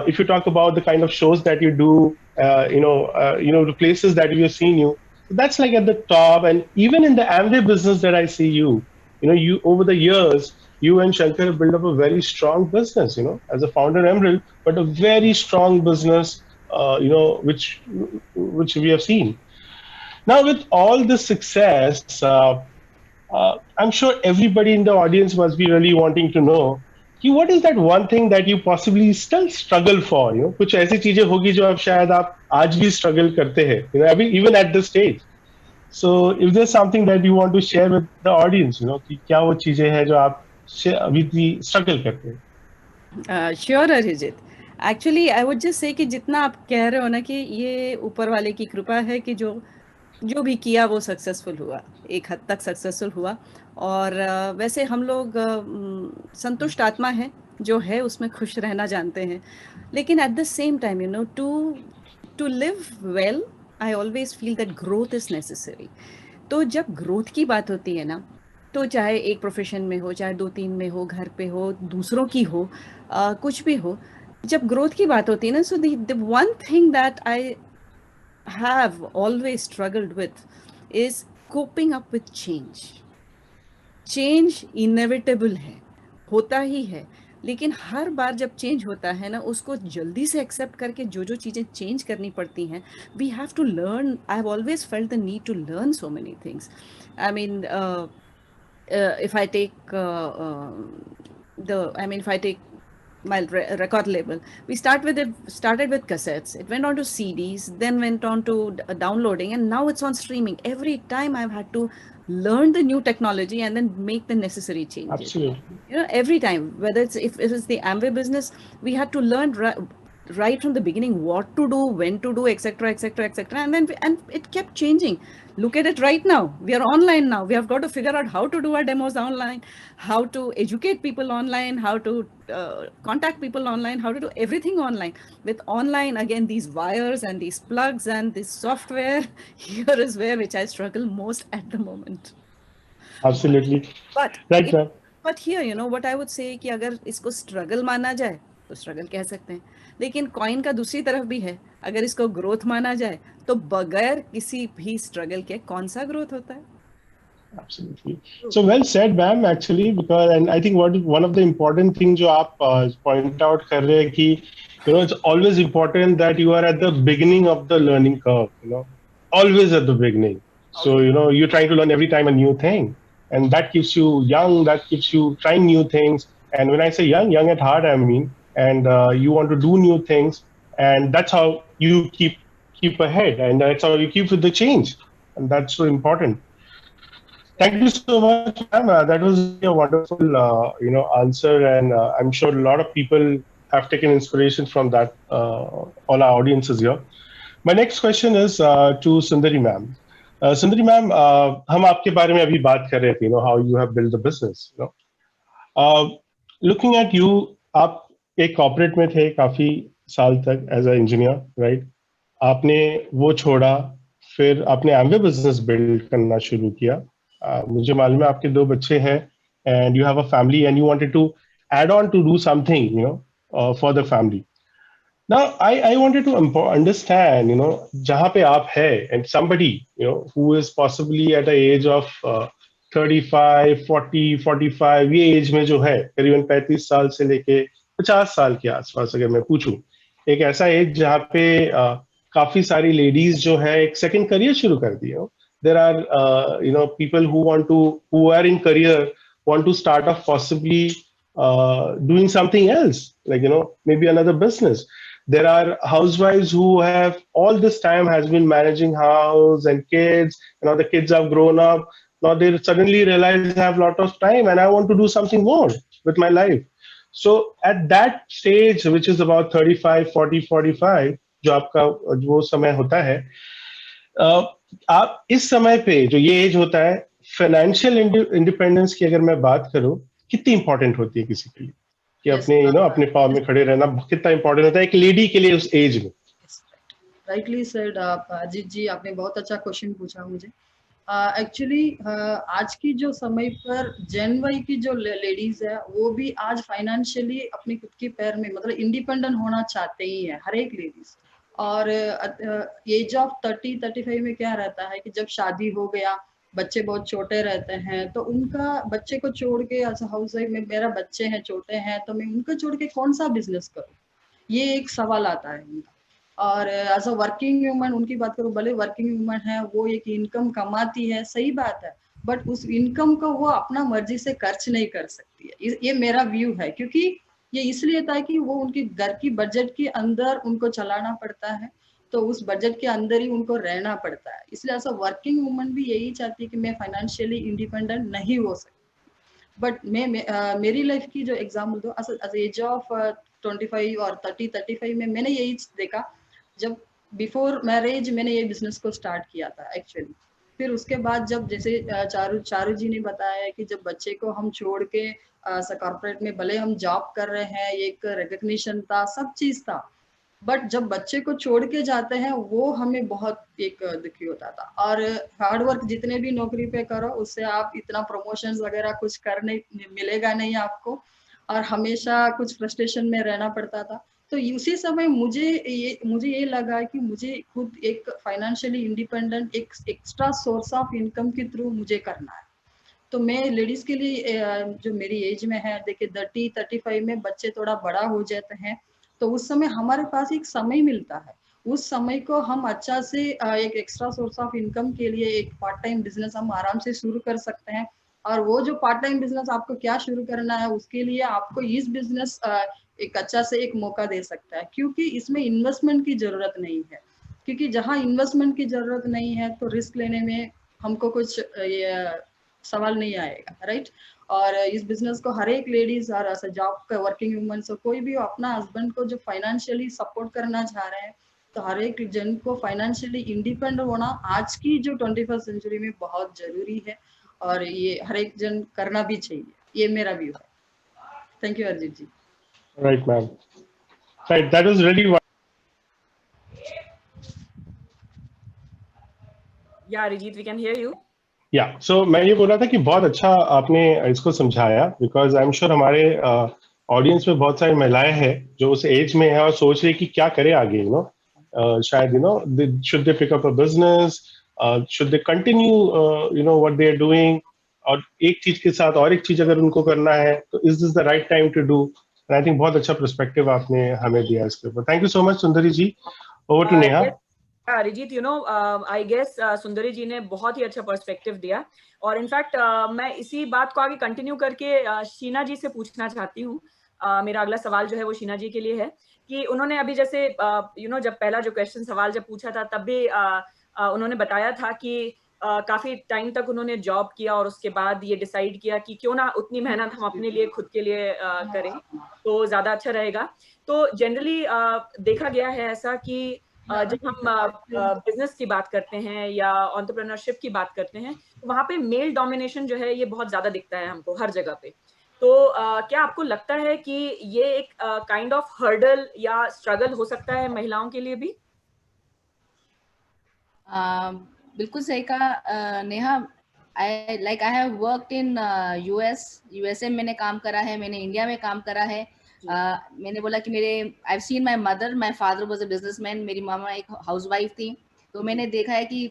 If you talk about the kind of shows that you do, the places that we have seen you, that's like at the top. And even in the Amway business that I see you, you over the years, you and Shankar have built up a very strong business, as a founder Emerald, but a very strong business, which we have seen. Now, with all this success, I'm sure everybody in the audience must be really wanting to know, what is that one thing that you possibly still struggle for? कुछ ऐसी चीजें होगी जो आप शायद आप आज भी struggle करते हैं, even at this stage. So, if there's something that you want to share with the audience, कि क्या वो चीजें हैं जो आप अभी भी struggle करते हैं? Sure, Arijit. Actually, I would just say कि जितना आप कह रहे हो ना कि ये ऊपर वाले की कृपा है कि जो भी किया वो सक्सेसफुल हुआ, एक हद तक सक्सेसफुल हुआ. और वैसे हम लोग संतुष्ट आत्मा है, जो है उसमें खुश रहना जानते हैं. लेकिन at the same time to live well, I always feel that growth is necessary. तो जब ग्रोथ की बात होती है ना, तो चाहे एक प्रोफेशन में हो, चाहे 2-3 में हो, घर पे हो, दूसरों की हो, कुछ भी हो, जब ग्रोथ की बात होती है ना, so the one thing that I have always struggled with is coping up with change. Change inevitable है, होता ही है, लेकिन हर बार जब चेंज होता है ना, उसको जल्दी से एक्सेप्ट करके जो चीज़ें चेंज करनी पड़ती हैं, we have to learn. I have always felt the need to learn so many things. I mean, if I take my record label, we started with cassettes, it went on to CDs, then went on to downloading, and now it's on streaming. Every time I've had to learn the new technology and then make the necessary changes. Absolutely. Every time, whether if it is the Amway business, we had to learn right from the beginning what to do, when to do, etc., and it kept changing. Look at it right now. We are online now. We have got to figure out how to do our demos online, how to educate people online, how to contact people online, how to do everything online. With online, again, these wires and these plugs and this software, here is which I struggle most at the moment. Absolutely. But here, what I would say कि अगर इसको struggle माना जाए, तो struggle कह सकते हैं. लेकिन कॉइन का दूसरी तरफ भी है, अगर इसको ग्रोथ माना जाए तो बगैर किसी भी स्ट्रगल के कौन सा ग्रोथ होता है? Absolutely. So well said, ma'am. Actually, because and I think one of the important things जो आप point out कर रहे हैं कि it's always important that you are at the beginning of the learning curve. Always at the beginning. So you're trying to learn every time a new thing, and that keeps you young. That keeps you trying new things. And when I say young at heart, I mean. And you want to do new things, and that's how you keep ahead, and that's how you keep with the change, and that's so important. Thank you so much, ma'am. That was a wonderful answer, and I'm sure a lot of people have taken inspiration from that. All our audiences here. My next question is to Sundari ma'am. Sundari ma'am, हम आपके बारे में अभी बात कर रहे थे, how you have built the business. Looking at you, आप एक कॉर्पोरेट में थे काफी साल तक एज अ इंजीनियर, राइट? आपने वो छोड़ा, फिर आपने एमवे बिजनेस बिल्ड करना शुरू किया. मुझे मालूम है आपके 2 बच्चे हैं, and you have a family, and you wanted to add on to do something, for the family. Now, I wanted to understand, जहाँ पे आप है, and somebody, who is possibly at the age of 35, 40, 45, ये as में जो है, करीबन 35 साल से लेके 50 साल के आसपास अगर मैं पूछूं, एक ऐसा एज जहाँ पे काफी सारी लेडीज जो है एक सेकंड करियर शुरू कर दी. There are people who are in career want to start off possibly doing something else, like, maybe another business. There are housewives who have all this time has been managing house and kids, and now the kids have grown up. Now they suddenly realize I have a lot of time and I want to do something more with my life. So at that stage, which is about 35, 40, 45, जो आपका वो समय होता है, आप इस समय पे जो ये एज होता है, फाइनेंशियल इंडिपेंडेंस की अगर मैं बात करूं, कितनी इंपॉर्टेंट होती है किसी के लिए कि अपने अपने पाँव में खड़े रहना कितना इंपॉर्टेंट होता है एक लेडी के लिए उस एज में? राइटली सेड आप अजीत जी, आपने बहुत अच्छा क्वेश्चन पूछा मुझे। एक्चुअली आज की जो समय पर जेन वाई की जो लेडीज है वो भी आज फाइनेंशियली अपने खुद के पैर में मतलब इंडिपेंडेंट होना चाहते ही है, हर एक लेडीज। और एज ऑफ 30-35 में क्या रहता है कि जब शादी हो गया, बच्चे बहुत छोटे रहते हैं, तो उनका बच्चे को छोड़ के एज हाउस वाइफ में, मेरा बच्चे हैं छोटे हैं तो मैं उनको छोड़ के कौन सा बिजनेस करूँ, ये एक सवाल आता है उनका। और एज अ वर्किंग वूमन उनकी बात करूँ, भले वर्किंग वूमन है, वो एक इनकम कमाती है, सही बात है, बट उस इनकम को वो अपना मर्जी से खर्च नहीं कर सकती है। ये मेरा व्यू है, क्योंकि ये इसलिए था कि वो उनके घर की बजट के अंदर उनको चलाना पड़ता है, तो उस बजट के अंदर ही उनको रहना पड़ता है। इसलिए एज अ वर्किंग वूमन भी यही चाहती है कि मैं फाइनेंशियली इंडिपेंडेंट नहीं हो सकती। बट मेरी लाइफ की जो एग्जाम्पल दो, एज ऑफ 25 और 30-35 में मैंने यही देखा, जब बिफोर मैरिज मैंने ये बिजनेस को स्टार्ट किया था एक्चुअली। फिर उसके बाद जब जैसे चारू जी ने बताया कि जब बच्चे को हम छोड़ के कॉर्पोरेट में भले हम जॉब कर रहे हैं, एक रिकग्निशन था, सब चीज था, बट जब बच्चे को छोड़ के जाते हैं वो हमें बहुत एक दुखी होता था। और हार्ड वर्क जितने भी नौकरी पे करो उससे आप इतना प्रमोशंस वगैरह कुछ करने मिलेगा नहीं आपको, और हमेशा कुछ फ्रस्ट्रेशन में रहना पड़ता था। तो उसी समय मुझे ये लगा कि मुझे खुद एक फाइनेंशियली इंडिपेंडेंट एक एक्स्ट्रा सोर्स ऑफ इनकम के थ्रू मुझे करना है। तो मैं लेडीज के लिए जो मेरी एज में है, देखिए 30-35 में बच्चे थोड़ा बड़ा हो जाते हैं, तो उस समय हमारे पास एक समय मिलता है, उस समय को हम अच्छा से एक एक्स्ट्रा सोर्स ऑफ इनकम के लिए एक पार्ट टाइम बिजनेस हम आराम से शुरू कर सकते हैं। और वो जो पार्ट टाइम बिजनेस आपको क्या शुरू करना है, उसके लिए आपको इस बिजनेस एक अच्छा से एक मौका दे सकता है, क्योंकि इसमें इन्वेस्टमेंट की जरूरत नहीं है। क्योंकि जहाँ इन्वेस्टमेंट की जरूरत नहीं है तो रिस्क लेने में हमको कुछ सवाल नहीं आएगा, राइट। और इस बिजनेस को हर एक लेडीज और जॉब का वर्किंग वुमन से कोई भी अपना हस्बैंड को जो फाइनेंशियली सपोर्ट करना चाह रहे हैं, तो हर एक जन को फाइनेंशियली इंडिपेंडेंट होना आज की जो 21st सेंचुरी में बहुत जरूरी है, और ये हर एक जन करना भी चाहिए, ये मेरा व्यू है। Thank you Ajit ji. Right, ma'am. Right, that was really. Yeah, Arijit, we can hear you. Yeah, so मैं ये बोल रहा था कि बहुत अच्छा आपने इसको समझाया, बिकॉज आई एम श्योर हमारे ऑडियंस में बहुत सारी महिलाएं हैं जो उस एज में है और सोच रही कि क्या करें आगे, शायद should they pick up a business, should they continue what they are doing, और एक चीज के साथ और एक चीज अगर उनको करना है तो is this the right time to do. I think बहुत अच्छा पर्सपेक्टिव आपने हमें दिया इसके ऊपर। Thank you so much Sundari ji. Over to Neha. Arijit, I guess Sundari ji ने बहुत ही अच्छा पर्सपेक्टिव दिया, और इनफैक्ट मैं इसी बात को आगे कंटिन्यू करके शीना जी से पूछना चाहती हूँ। मेरा अगला सवाल जो है वो शीना जी के लिए है कि उन्होंने अभी जैसे जब पहला जो क्वेश्चन सवाल जब पूछा था तब भी उन्होंने बताया था कि काफी टाइम तक उन्होंने जॉब किया और उसके बाद ये डिसाइड किया कि क्यों ना उतनी मेहनत हम अपने लिए खुद के लिए करें तो ज्यादा अच्छा रहेगा। तो जनरली देखा गया है ऐसा कि जब हम बिजनेस की बात करते हैं या एंटरप्रेन्योरशिप की बात करते हैं तो वहाँ पे मेल डोमिनेशन जो है ये बहुत ज्यादा दिखता है हमको हर जगह पे। तो क्या आपको लगता है कि ये एक काइंड ऑफ हर्डल या स्ट्रगल हो सकता है महिलाओं के लिए भी? बिल्कुल सही कहा Neha. I have worked in USA मैंने काम करा है, मैंने इंडिया में काम करा है। मैंने बोला कि I seen my mother, my father was a businessman, मेरी मामा एक हाउसवाइफ थी। तो मैंने देखा है कि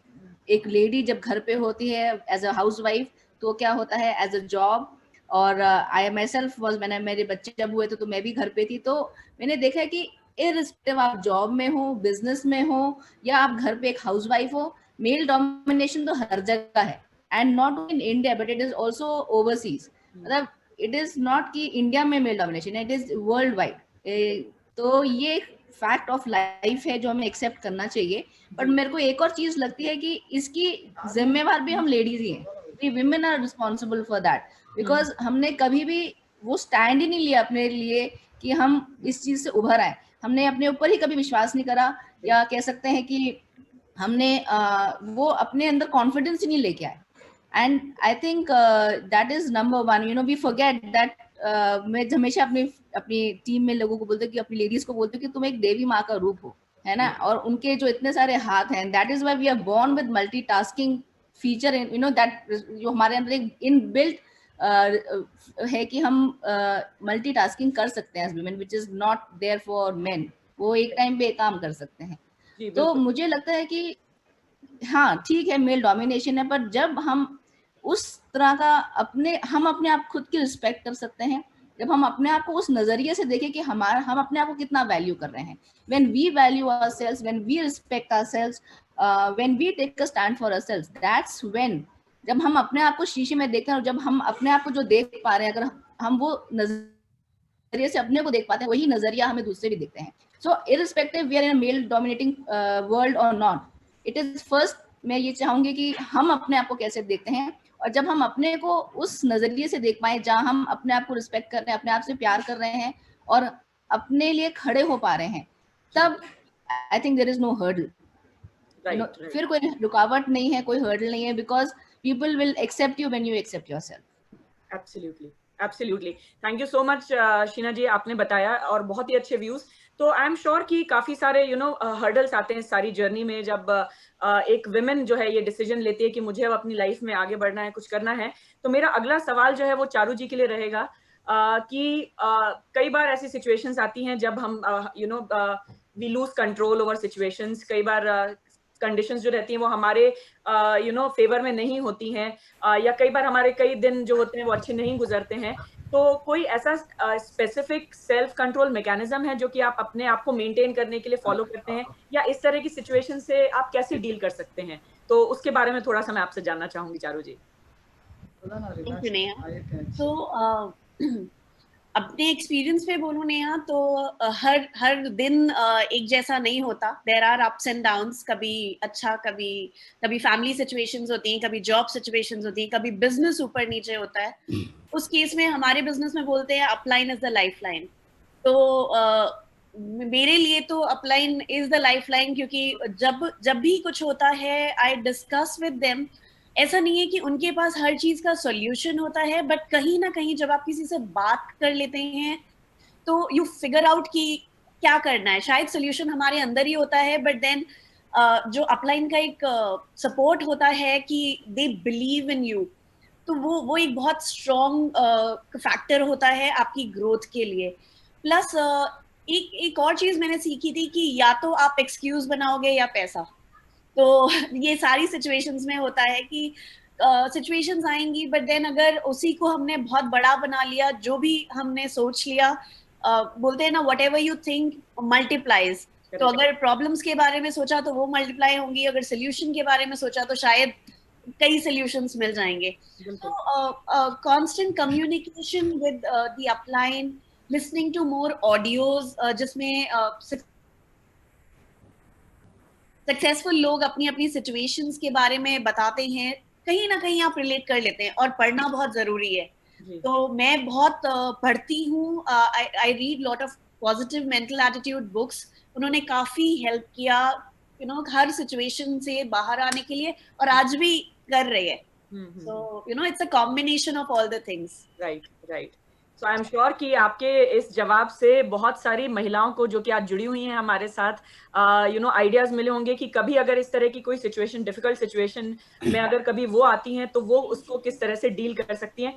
एक लेडी जब घर पे होती है एज अ हाउसवाइफ तो क्या होता है एज अ जॉब, और आई माई सेल्फ वॉज, मैंने मेरे बच्चे जब हुए थे तो मैं भी घर पे थी, तो मैंने देखा है कि इररिस्पेक्टिव आप जॉब में हो, बिजनेस में हो या आप घर पे एक हाउसवाइफ हो, मेल डोमिनेशन तो हर जगह है, and not in India but it is also overseas. मतलब इट इज नॉट कि इंडिया में मेल डोमिनेशन है, इट इज वर्ल्ड वाइड। तो ये फैक्ट ऑफ लाइफ है जो हमें एक्सेप्ट करना चाहिए। बट मेरे को एक और चीज लगती है कि इसकी जिम्मेवार भी हम लेडीज ही हैं, we women are responsible for that, because हमने कभी भी वो स्टैंड ही नहीं लिया अपने लिए कि हम इस चीज से उभर आए। हमने अपने ऊपर ही कभी विश्वास नहीं करा, या कह सकते हैं कि हमने वो अपने अंदर कॉन्फिडेंस ही नहीं लेके आए। And I think that is number one, you know, we forget that. मैं हमेशा अपनी टीम में लोगों को बोलती हूँ कि अपनी लेडीज को बोलती हूँ कि तुम एक देवी माँ का रूप हो, है ना, और उनके जो इतने सारे हाथ हैं, that is why we are born with multitasking feature, you know, that जो हमारे अंदर एक इनबिल्ट है कि हम मल्टीटास्किंग कर सकते हैं as women, which is not there for men. वो एक टाइम पे एक काम कर सकते हैं। तो मुझे लगता है कि हाँ ठीक है, मेल डोमिनेशन है, पर जब हम उस तरह का हम अपने आप खुद की रिस्पेक्ट कर सकते हैं, जब हम अपने आप को उस नजरिए से देखें कि हम अपने आप को कितना वैल्यू कर रहे हैं। When we value ourselves, when we respect ourselves, when we take a stand for ourselves, that's when, जब हम अपने आप को शीशे में देखते हैं और जब हम अपने आप को जो देख पा रहे हैं, अगर हम वो नजरिए से अपने को देख पाते हैं, वही नजरिया हमें दूसरे भी देखते हैं। So irrespective we are in a male dominating world और नॉट, इट इज फर्स्ट, मैं ये चाहूंगी कि हम अपने आप को कैसे देखते हैं, और जब हम अपने को उस नजरिए से देख पाए जहां हम अपने आप को रिस्पेक्ट कर रहे हैं, अपने आप से प्यार कर रहे हैं और अपने लिए खड़े हो पा रहे हैं, तब I think there is no hurdle, फिर कोई रुकावट नहीं है, कोई हर्डल नहीं है, because people will accept you when you accept yourself. Absolutely, absolutely, thank you so much Sheena ji, आपने बताया और बहुत ही अच्छे व्यूज। तो आई एम श्योर कि काफी सारे हर्डल्स आते हैं सारी जर्नी में, जब एक विमेन जो है ये डिसीजन लेती है कि मुझे अब अपनी लाइफ में आगे बढ़ना है, कुछ करना है। तो मेरा अगला सवाल जो है वो चारू जी के लिए रहेगा कि कई बार ऐसी सिचुएशंस आती हैं जब हम we lose control over situations, कई बार कंडीशंस जो रहती हैं वो हमारे फेवर में नहीं होती हैं, या कई बार हमारे कई दिन जो होते हैं वो अच्छे नहीं गुजरते हैं। तो कोई ऐसा स्पेसिफिक सेल्फ कंट्रोल मैकेनिज्म है जो कि आप अपने आप को मेंटेन करने के लिए फॉलो करते हैं, या इस तरह की सिचुएशन से आप कैसे डील कर सकते हैं? तो उसके बारे में थोड़ा सा मैं आपसे जानना चाहूंगी चारू जी। तो अपने एक्सपीरियंस पे बोलूं नेहा, तो हर दिन एक जैसा नहीं होता। There are ups and downs, कभी अच्छा, कभी फैमिली सिचुएशंस होती हैं, कभी जॉब सिचुएशंस होती हैं, कभी बिजनेस ऊपर नीचे होता है। उस केस में हमारे बिजनेस में बोलते हैं अपलाइन इज द लाइफलाइन। तो मेरे लिए तो अपलाइन इज द लाइफलाइन, क्योंकि जब भी कुछ होता है आई डिस्कस विद देम। ऐसा नहीं है कि उनके पास हर चीज का सॉल्यूशन होता है, बट कहीं ना कहीं जब आप किसी से बात कर लेते हैं तो यू फिगर आउट कि क्या करना है। शायद सॉल्यूशन हमारे अंदर ही होता है, बट देन जो अपलाइन का एक सपोर्ट होता है कि दे बिलीव इन यू, तो वो एक बहुत स्ट्रॉन्ग फैक्टर होता है आपकी ग्रोथ के लिए। प्लस एक और चीज मैंने सीखी थी कि या तो आप एक्सक्यूज बनाओगे या पैसा। तो ये सारी सिचुएशंस में होता है कि सिचुएशंस आएंगी, बट देन अगर उसी को हमने बहुत बड़ा बना लिया, जो भी हमने सोच लिया, बोलते हैं ना व्हाटएवर यू थिंक मल्टीप्लाइज। तो अगर प्रॉब्लम्स के बारे में सोचा तो वो मल्टीप्लाई होंगी, अगर सोल्यूशन के बारे में सोचा तो शायद कई सॉल्यूशंस मिल जाएंगे। तो constant communication with the upline, listening to more audios जिसमें सक्सेसफुल लोग अपनी अपनी सिचुएशंस के बारे में बताते हैं, कहीं ना कहीं आप रिलेट कर लेते हैं। और पढ़ना बहुत जरूरी है, तो मैं बहुत पढ़ती हूँ। I read lot of positive mental attitude books. उन्होंने काफी हेल्प किया हर सिचुएशन से बाहर आने के लिए, और आज भी कर रहे हैं। So it's a combination of all the things. Right. So I am sure कि आपके इस जवाब से बहुत सारी महिलाओं को जो कि आज जुड़ी हुई हैं हमारे साथ आइडियाज मिले होंगे कि कभी अगर इस तरह की कोई सिचुएशन, डिफिकल्ट सिचुएशन में अगर कभी वो आती हैं तो वो उसको किस तरह से डील कर सकती हैं।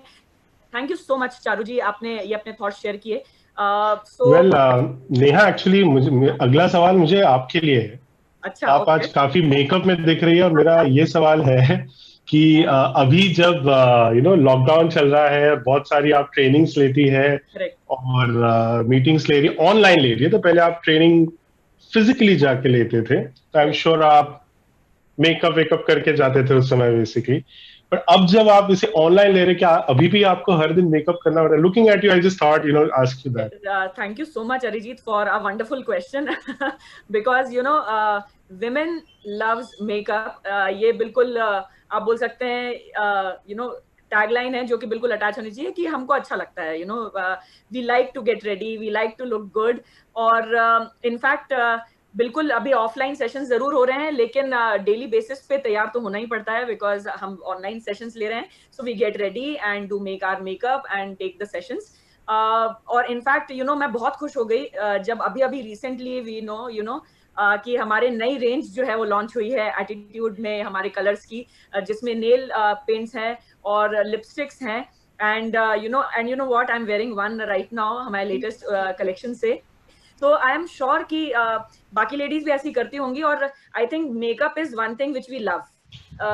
Thank you so much Charu ji, आपने ये अपने थॉट्स शेयर किए। नेहा, एक्चुअली मुझे अगला सवाल मुझे आपके लिए है। अच्छा, आप आज काफी मेकअप में दिख रही है, और मेरा ये सवाल है कि अभी जब लॉकडाउन चल रहा है, बहुत सारी आप ट्रेनिंग्स लेती है और मीटिंग्स ले रही है, ऑनलाइन ले रही है, तो पहले आप ट्रेनिंग फिजिकली जाके लेते थे, तो आई एम श्योर आप मेकअप वेकअप करके जाते थे उस समय बेसिकली, बट अब जब आप इसे ऑनलाइन ले रहे, क्या अभी भी आपको हर दिन मेकअप करना पड़ता है? Looking at you, I just thought ask you that. Thank you so much, Arijit, for a wonderful question. Because women loves makeup. ये बिल्कुल आप बोल सकते हैं टैगलाइन है जो कि बिल्कुल अटैच होनी चाहिए कि हमको अच्छा लगता है. We like to get ready, we like to look good. और इनफैक्ट बिल्कुल अभी ऑफलाइन सेशन जरूर हो रहे हैं, लेकिन डेली बेसिस पे तैयार तो होना ही पड़ता है बिकॉज हम ऑनलाइन सेशंस ले रहे हैं. So we get ready and do make our makeup and take the sessions. और इनफैक्ट मैं बहुत खुश हो गई जब अभी रिसेंटली वी नो कि हमारे नई रेंज जो है वो लॉन्च हुई है एटीट्यूड में हमारे कलर्स की, जिसमें नेल पेंट्स हैं और लिपस्टिक्स हैं. And you know what, I am wearing one right now हमारे लेटेस्ट कलेक्शन से. तो आई एम श्योर कि बाकी लेडीज भी ऐसी करती होंगी. और I think makeup is one thing which we love.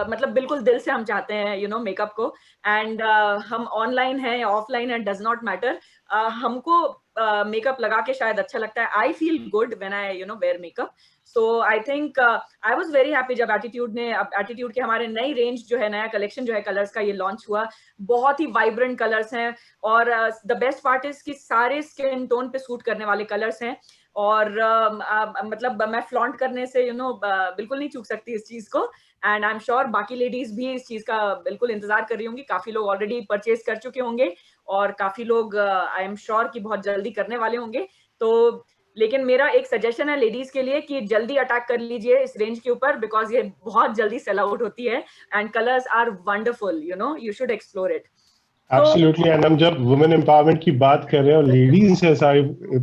मतलब बिल्कुल दिल से हम चाहते हैं मेकअप को. एंड हम ऑनलाइन है या ऑफलाइन है, डज नॉट मैटर. हमको मेकअप लगा के शायद अच्छा लगता है. I feel good when I wear makeup. So I think I was very happy जब एटीट्यूड के हमारे नई रेंज जो है, नया कलेक्शन जो है कलर्स का, ये लॉन्च हुआ. बहुत ही वाइब्रेंट कलर्स हैं और द बेस्ट पार्ट इज कि सारे स्किन टोन पे सूट करने वाले कलर्स हैं. और मतलब मैं फ्लॉन्ट करने से बिल्कुल नहीं चूक सकती इस चीज को. एंड आई एम श्योर बाकी लेडीज भी इस चीज का बिल्कुल इंतजार कर रही होंगी. काफी लोग ऑलरेडी परचेज कर चुके होंगे और काफी लोग आई एम श्योर कि बहुत जल्दी करने वाले होंगे. तो लेकिन मेरा एक सजेशन है लेडीज के लिए कि जल्दी अटैक कर लीजिए इस रेंज के ऊपर, बिकॉज ये बहुत जल्दी सेल आउट होती है. And colours are wonderful, you should explore it. Absolutely. And हम जब वुमेन एम्पावरमेंट की बात कर रहे हैं और लेडीज है सारे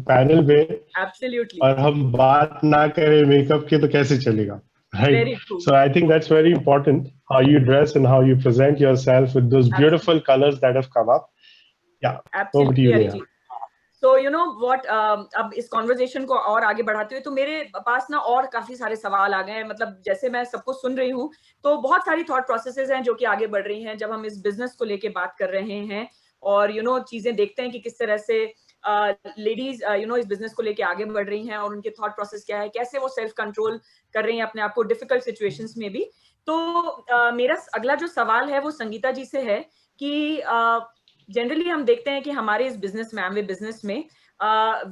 पैनल पे, एब्सोल्युटली, और हम बात ना करें मेकअप की तो कैसे चलेगा, right? So I think that's very important, how you dress and how you present yourself with those beautiful colors that have come up. Yeah, over to you, Neha. So you know what, अब इस conversation को और आगे बढ़ाते हुए तो मेरे पास ना और काफी सारे सवाल आ गए हैं. मतलब जैसे मैं सबको सुन रही हूँ तो बहुत सारी थॉट प्रोसेसेस हैं जो कि आगे बढ़ रही हैं जब हम इस बिजनेस को लेके बात कर रहे हैं. और चीजें देखते हैं कि किस तरह से लेडीज इस बिजनेस को लेके आगे बढ़ रही हैं और उनके थॉट प्रोसेस क्या है, कैसे वो सेल्फ कंट्रोल कर रही हैं अपने आप को डिफिकल्ट सिचुएशंस में भी. तो मेरा अगला जो सवाल है वो संगीता जी से है कि जनरली हम देखते हैं कि हमारे इस बिजनेस में, एमवे बिजनेस में,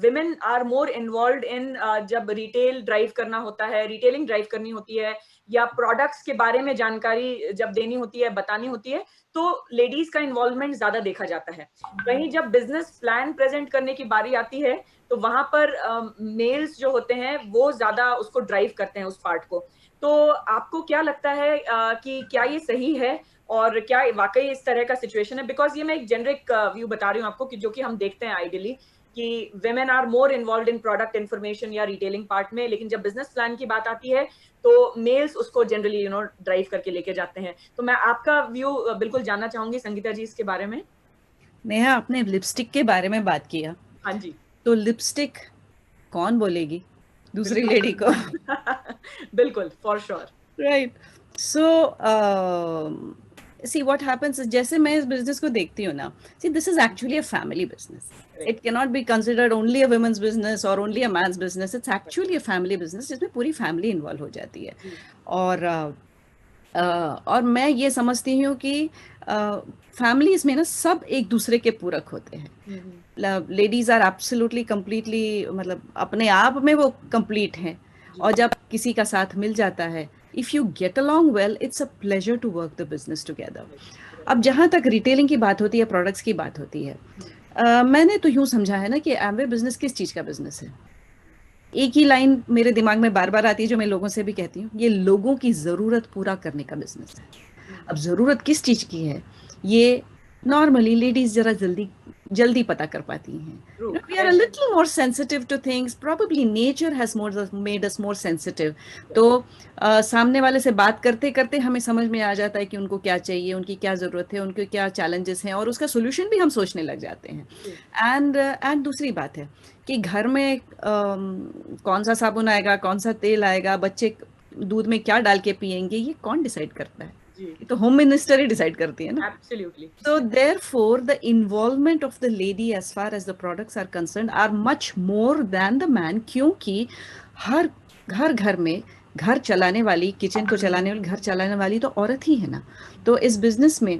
women are more involved in जब रिटेल ड्राइव करना होता है, रिटेलिंग ड्राइव करनी होती है या प्रोडक्ट्स के बारे में जानकारी जब देनी होती है, बतानी होती है, तो लेडीज का इन्वॉल्वमेंट ज्यादा देखा जाता है. वहीं जब बिजनेस प्लान प्रेजेंट करने की बारी आती है तो वहां पर मेल्स जो होते हैं वो ज्यादा उसको ड्राइव करते हैं उस पार्ट को. तो आपको क्या लगता है कि क्या ये सही है और क्या वाकई इस तरह का सिचुएशन है? बिकॉज ये मैं एक जेनरिक व्यू बता रही हूँ आपको कि जो कि हम देखते हैं आइडियली कि women are more involved in product information या retailing पार्ट में, लेकिन जब बिजनेस प्लान की बात आती है तो मेल्स उसको जनरली ड्राइव करके लेके जाते हैं. तो मैं आपका व्यू बिल्कुल जानना चाहूंगी संगीता जी इसके बारे में. नेहा, आपने लिपस्टिक के बारे में बात किया. हाँ जी. तो लिपस्टिक कौन बोलेगी दूसरी लेडी को? बिल्कुल, for sure. Right. So see what happens is, जैसे मैं इस बिजनेस को देखती हूँ ना, see this is actually a family business. It cannot be considered only a women's business or only a man's business. It's actually a family business जिसमें पूरी family involve हो जाती है. और मैं ये समझती हूँ कि फैमिलीज में ना सब एक दूसरे के पूरक होते हैं. लेडीज आर एब्सोल्युटली कंप्लीटली, मतलब अपने आप में वो कंप्लीट हैं, और जब किसी का साथ मिल जाता है, if you get along well, it's a pleasure to work the business together. अब जहाँ तक रिटेलिंग की बात होती है, प्रोडक्ट्स की बात होती है, मैंने तो यूँ समझा है ना कि एमवे बिजनेस किस चीज़ का बिजनेस है. एक ही लाइन मेरे दिमाग में बार बार आती है जो मैं लोगों से भी कहती हूँ, ये लोगों की ज़रूरत पूरा करने का बिजनेस है. अब ज़रूरत किस चीज़ की है ये नॉर्मली लेडीज जरा जल्दी पता कर पाती हैं. We are a little more sensitive to things. Probably nature has made us more sensitive. तो सामने वाले से बात करते करते हमें समझ में आ जाता है कि उनको क्या चाहिए, उनकी क्या ज़रूरत है, उनके क्या चैलेंजेस हैं, और उसका सोल्यूशन भी हम सोचने लग जाते हैं. एंड दूसरी बात है कि घर में कौन सा साबुन आएगा, कौन सा तेल आएगा, बच्चे दूध में क्या डाल के पियेंगे, ये कौन डिसाइड करता है? तो होम मिनिस्टर ही डिसाइड करती है ना. Absolutely. So therefore the involvement of the lady as far as the products are concerned are much more than the man, क्योंकि हर घर में घर चलाने वाली, किचन को चलाने वाली, घर चलाने वाली तो औरत ही है ना। तो इस बिजनेस में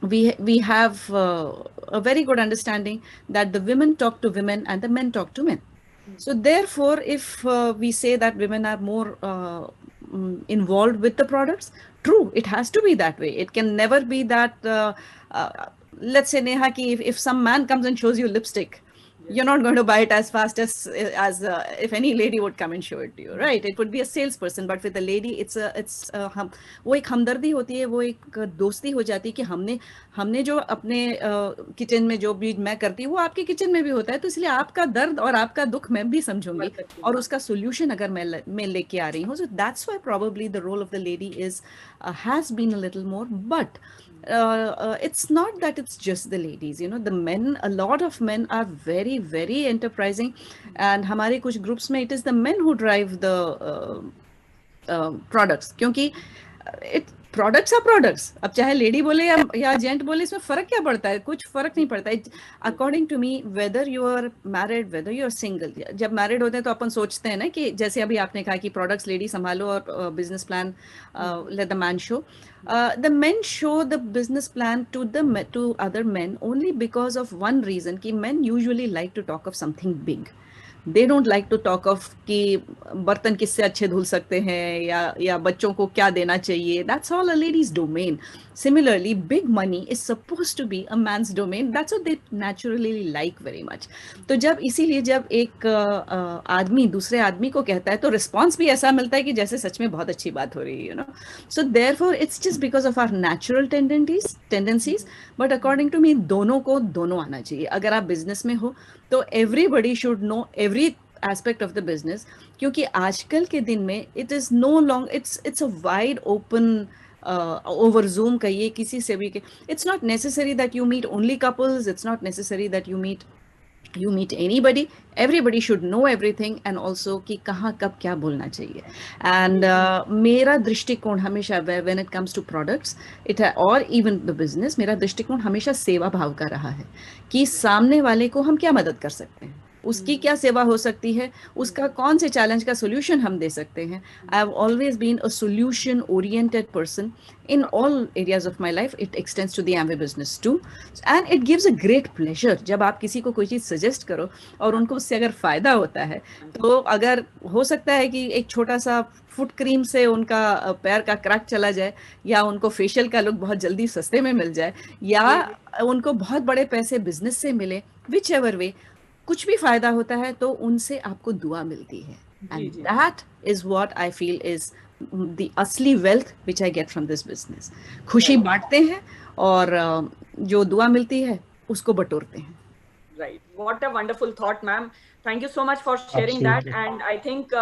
we have a very good understanding that the women talk to women and the men talk to men. So therefore, if we say that women are more involved with the products, true, it has to be that way. It can never be that, let's say, Neha, ki if some man comes and shows you lipstick, you're not going to buy it as fast as if any lady would come and show it to you, right? It would be a salesperson, but with a lady, it's वो एक हमदर्दी होती है, वो एक दोस्ती हो जाती है कि हमने जो अपने किचन में जो भी मैं करती हूँ वो आपके किचन में भी होता है, तो इसलिए आपका दर्द और आपका दुख मैं भी समझूंगी और उसका सोल्यूशन अगर मैं लेके आ रही हूँ. So that's why probably the role of the lady is has been a little more, but it's not that it's just the ladies, you know, the men, a lot of men are very, very enterprising, and हमारे कुछ groups में it is the men who drive the products, क्योंकि products are products. अब चाहे lady बोले या gent बोले, इसमें फर्क क्या पड़ता है? कुछ फर्क नहीं पड़ता है. According to me, whether you are married, whether you are single, जब मैरिड होते हैं तो अपन सोचते हैं ना कि जैसे अभी आपने कहा कि प्रोडक्ट्स लेडी संभालो और business plan let the man show. The men show the business plan to other men only because of one reason, कि men usually like to talk of something big. They don't like to talk of कि बर्तन किससे अच्छे धुल सकते हैं या बच्चों को क्या देना चाहिए. That's all a lady's domain. Similarly, big money is supposed to be a man's domain. That's what they naturally like very much. तो इसीलिए जब एक आदमी दूसरे आदमी को कहता है तो रिस्पॉन्स भी ऐसा मिलता है कि जैसे सच में बहुत अच्छी बात हो रही है, you know. So therefore, it's just because of our natural tendencies. But according to me, दोनों को दोनों आना चाहिए. अगर आप बिजनेस में हो तो everybody should know every aspect of the business, क्योंकि आजकल के दिन में it is no longer, it's a wide open over Zoom कहिए किसी से भी. It's not necessary that you meet only couples. It's not necessary that you meet anybody. Everybody should know everything, and also कि कहाँ कब क्या बोलना चाहिए. And मेरा दृष्टिकोण हमेशा when it comes to products or even the business, मेरा दृष्टिकोण हमेशा सेवा भाव का रहा है कि सामने वाले को हम क्या मदद कर सकते हैं, उसकी क्या सेवा हो सकती है, उसका कौन से चैलेंज का सोल्यूशन हम दे सकते हैं. I have always been a solution oriented person in all areas of my life. It extends to the Amway business too, and it gives a great pleasure जब आप किसी को कोई चीज़ सजेस्ट करो और उनको उससे अगर फ़ायदा होता है, तो अगर हो सकता है कि एक छोटा सा फुट क्रीम से उनका पैर का क्रैक चला जाए, या उनको फेशियल का लुक बहुत जल्दी सस्ते में मिल जाए, या उनको बहुत बड़े पैसे बिजनेस से मिले, विच एवर वे, कुछ भी फायदा होता है तो उनसे आपको दुआ मिलती है. And that is what I feel is the असली wealth which I get from this business. खुशी बांटते हैं और जो दुआ मिलती है उसको बटोरते हैं. Right. What a wonderful thought, ma'am. Thank you so much for sharing that. And I think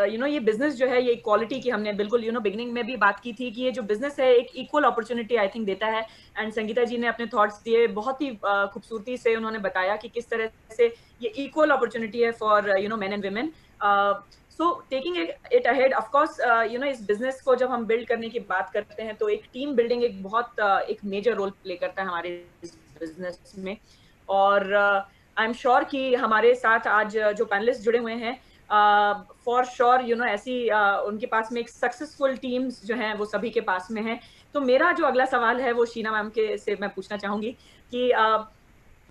you know, ये बिजनेस जो है, ये इक्वालिटी की हमने बिल्कुल you know बिगिनिंग में भी बात की थी कि ये जो बिजनेस है एक इक्वल अपॉर्चुनिटी आई थिंक देता है. एंड संगीता जी ने अपने थॉट्स दिए, बहुत ही खूबसूरती से उन्होंने बताया कि किस तरह से ये इक्वल अपॉर्चुनिटी है for you no main and women. So taking it ahead, of course you know इस बिजनेस को जब हम बिल्ड करने की बात करते हैं तो एक टीम बिल्डिंग एक बहुत एक मेजर रोल प्ले करता है हमारे बिजनेस में. और आई एम श्योर कि हमारे साथ आज जो पैनलिस्ट जुड़े हुए हैं, फॉर श्योर यू नो ऐसी उनके पास में एक सक्सेसफुल टीम्स जो हैं वो सभी के पास में हैं. तो मेरा जो अगला सवाल है वो शीना मैम के से मैं पूछना चाहूंगी कि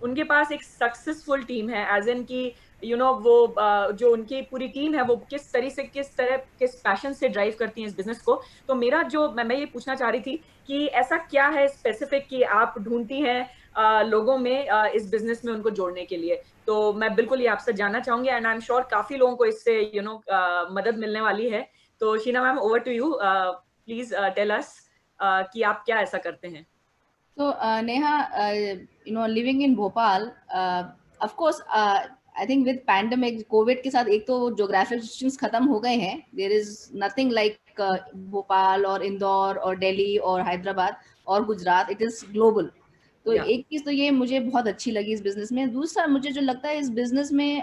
उनके पास एक सक्सेसफुल टीम है, एज इन की यू नो वो जो उनकी पूरी टीम है वो किस तरह किस पैशन से ड्राइव करती हैं इस बिजनेस को. तो मेरा जो मैं ये पूछना चाह रही थी कि ऐसा क्या है स्पेसिफिक कि आप ढूंढती हैं लोगों में इस बिजनेस में उनको जोड़ने के लिए. तो मैं बिल्कुल ये आपसे जानना चाहूंगी, एंड आई एम श्योर काफी लोगों को इससे यू नो मदद मिलने वाली है. तो Sheena ma'am, over to you, please tell us कि आप क्या ऐसा करते हैं. So Neha, you know, living in Bhopal, of course, I think with pandemic, COVID के साथ एक तो geographic restrictions खत्म हो गए हैं. There is nothing like Bhopal और इंदौर और दिल्ली और हैदराबाद और गुजरात. It is global. तो एक चीज तो ये मुझे बहुत अच्छी लगी इस बिजनेस में. दूसरा मुझे जो लगता है इस बिजनेस में,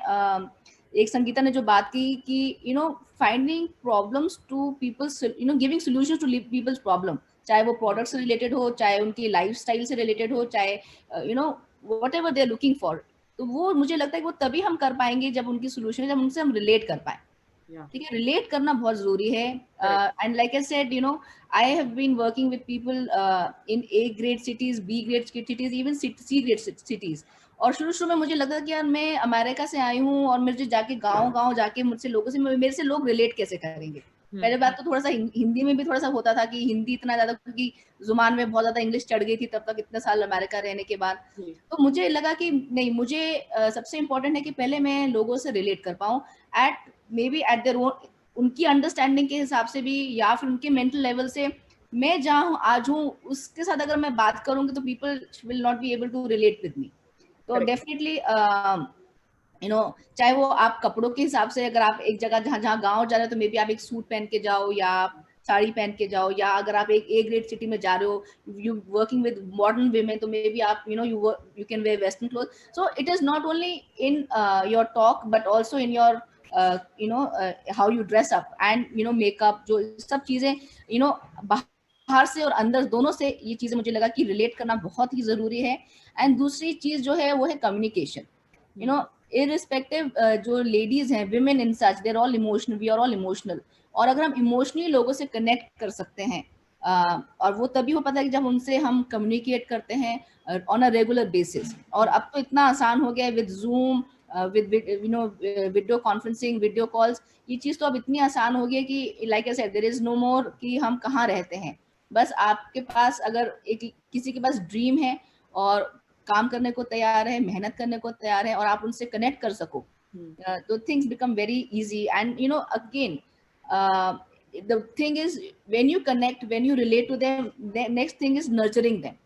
एक संगीता ने जो बात की कि you know finding problems to peoples, you know giving solutions to peoples problem, चाहे वो प्रोडक्ट से रिलेटेड हो, चाहे उनकी लाइफस्टाइल से रिलेटेड हो, चाहे you know whatever they are looking for. तो वो मुझे लगता है कि वो तभी हम कर पाएंगे जब उनकी सोल्यूशन, जब उनसे हम रिलेट कर पाए. ठीक है, रिलेट करना बहुत जरूरी है. And like I said, you know, I have been working with people in A grade cities, B grade cities, even C grade cities. और शुरू में मुझे लगा कि यार मैं अमेरिका से आई हूँ और मुझे जाके गाँव जाके मुझसे लोगों से, मेरे से लोग रिलेट कैसे करेंगे. पहले बात तो थोड़ा सा हिंदी में भी थोड़ा सा होता था कि हिंदी इतना ज्यादा, क्योंकि जुबान में बहुत ज्यादा इंग्लिश चढ़ गई थी तब तक, इतने साल अमेरिका रहने के बाद. तो मुझे लगा कि नहीं, मुझे सबसे इम्पोर्टेंट है कि पहले मैं लोगों से रिलेट कर पाऊँ at may be at their own, उनकी अंडरस्टैंडिंग के हिसाब से भी, या फिर उनके मेंटल लेवल से मैं जहाँ आज हूँ उसके साथ अगर मैं बात करूंगी तो people will not be able to relate with me. तो डेफिनेटली यू नो, चाहे वो आप कपड़ों के हिसाब से, अगर आप एक जगह जहाँ गाँव जा रहे हो तो मे बी आप एक सूट पहन के जाओ या साड़ी पहन के जाओ, या अगर आप एक A grade सिटी में जा रहे हो, you working with modern women, तो मे बी आप you can wear western cloth. So it is not only in your talk but also in your how you dress up and makeup, जो सब चीजें बाहर से और अंदर दोनों से, ये चीजें मुझे लगा कि रिलेट करना बहुत ही जरूरी है. एंड दूसरी चीज जो है वो है कम्युनिकेशन. इररिस्पेक्टिव जो लेडीज हैं, women in such, they are all emotional, we are all emotional. और अगर हम इमोशनली लोगों से कनेक्ट कर सकते हैं, और वो तभी हो पाता है कि जब उनसे हम कम्युनिकेट करते हैं ऑन अ रेगुलर बेसिस. और अब तो इतना आसान हो गया है with zoom, with video conferencing, video calls. ये चीज तो अब इतनी आसान हो गई है कि like I said, there is no more कि हम कहाँ रहते हैं. बस आपके पास अगर किसी के पास ड्रीम है और काम करने को तैयार है, मेहनत करने को तैयार है, और आप उनसे कनेक्ट कर सको, तो things become very easy. And again the thing is, when you connect, when you relate to them, the next thing is nurturing them.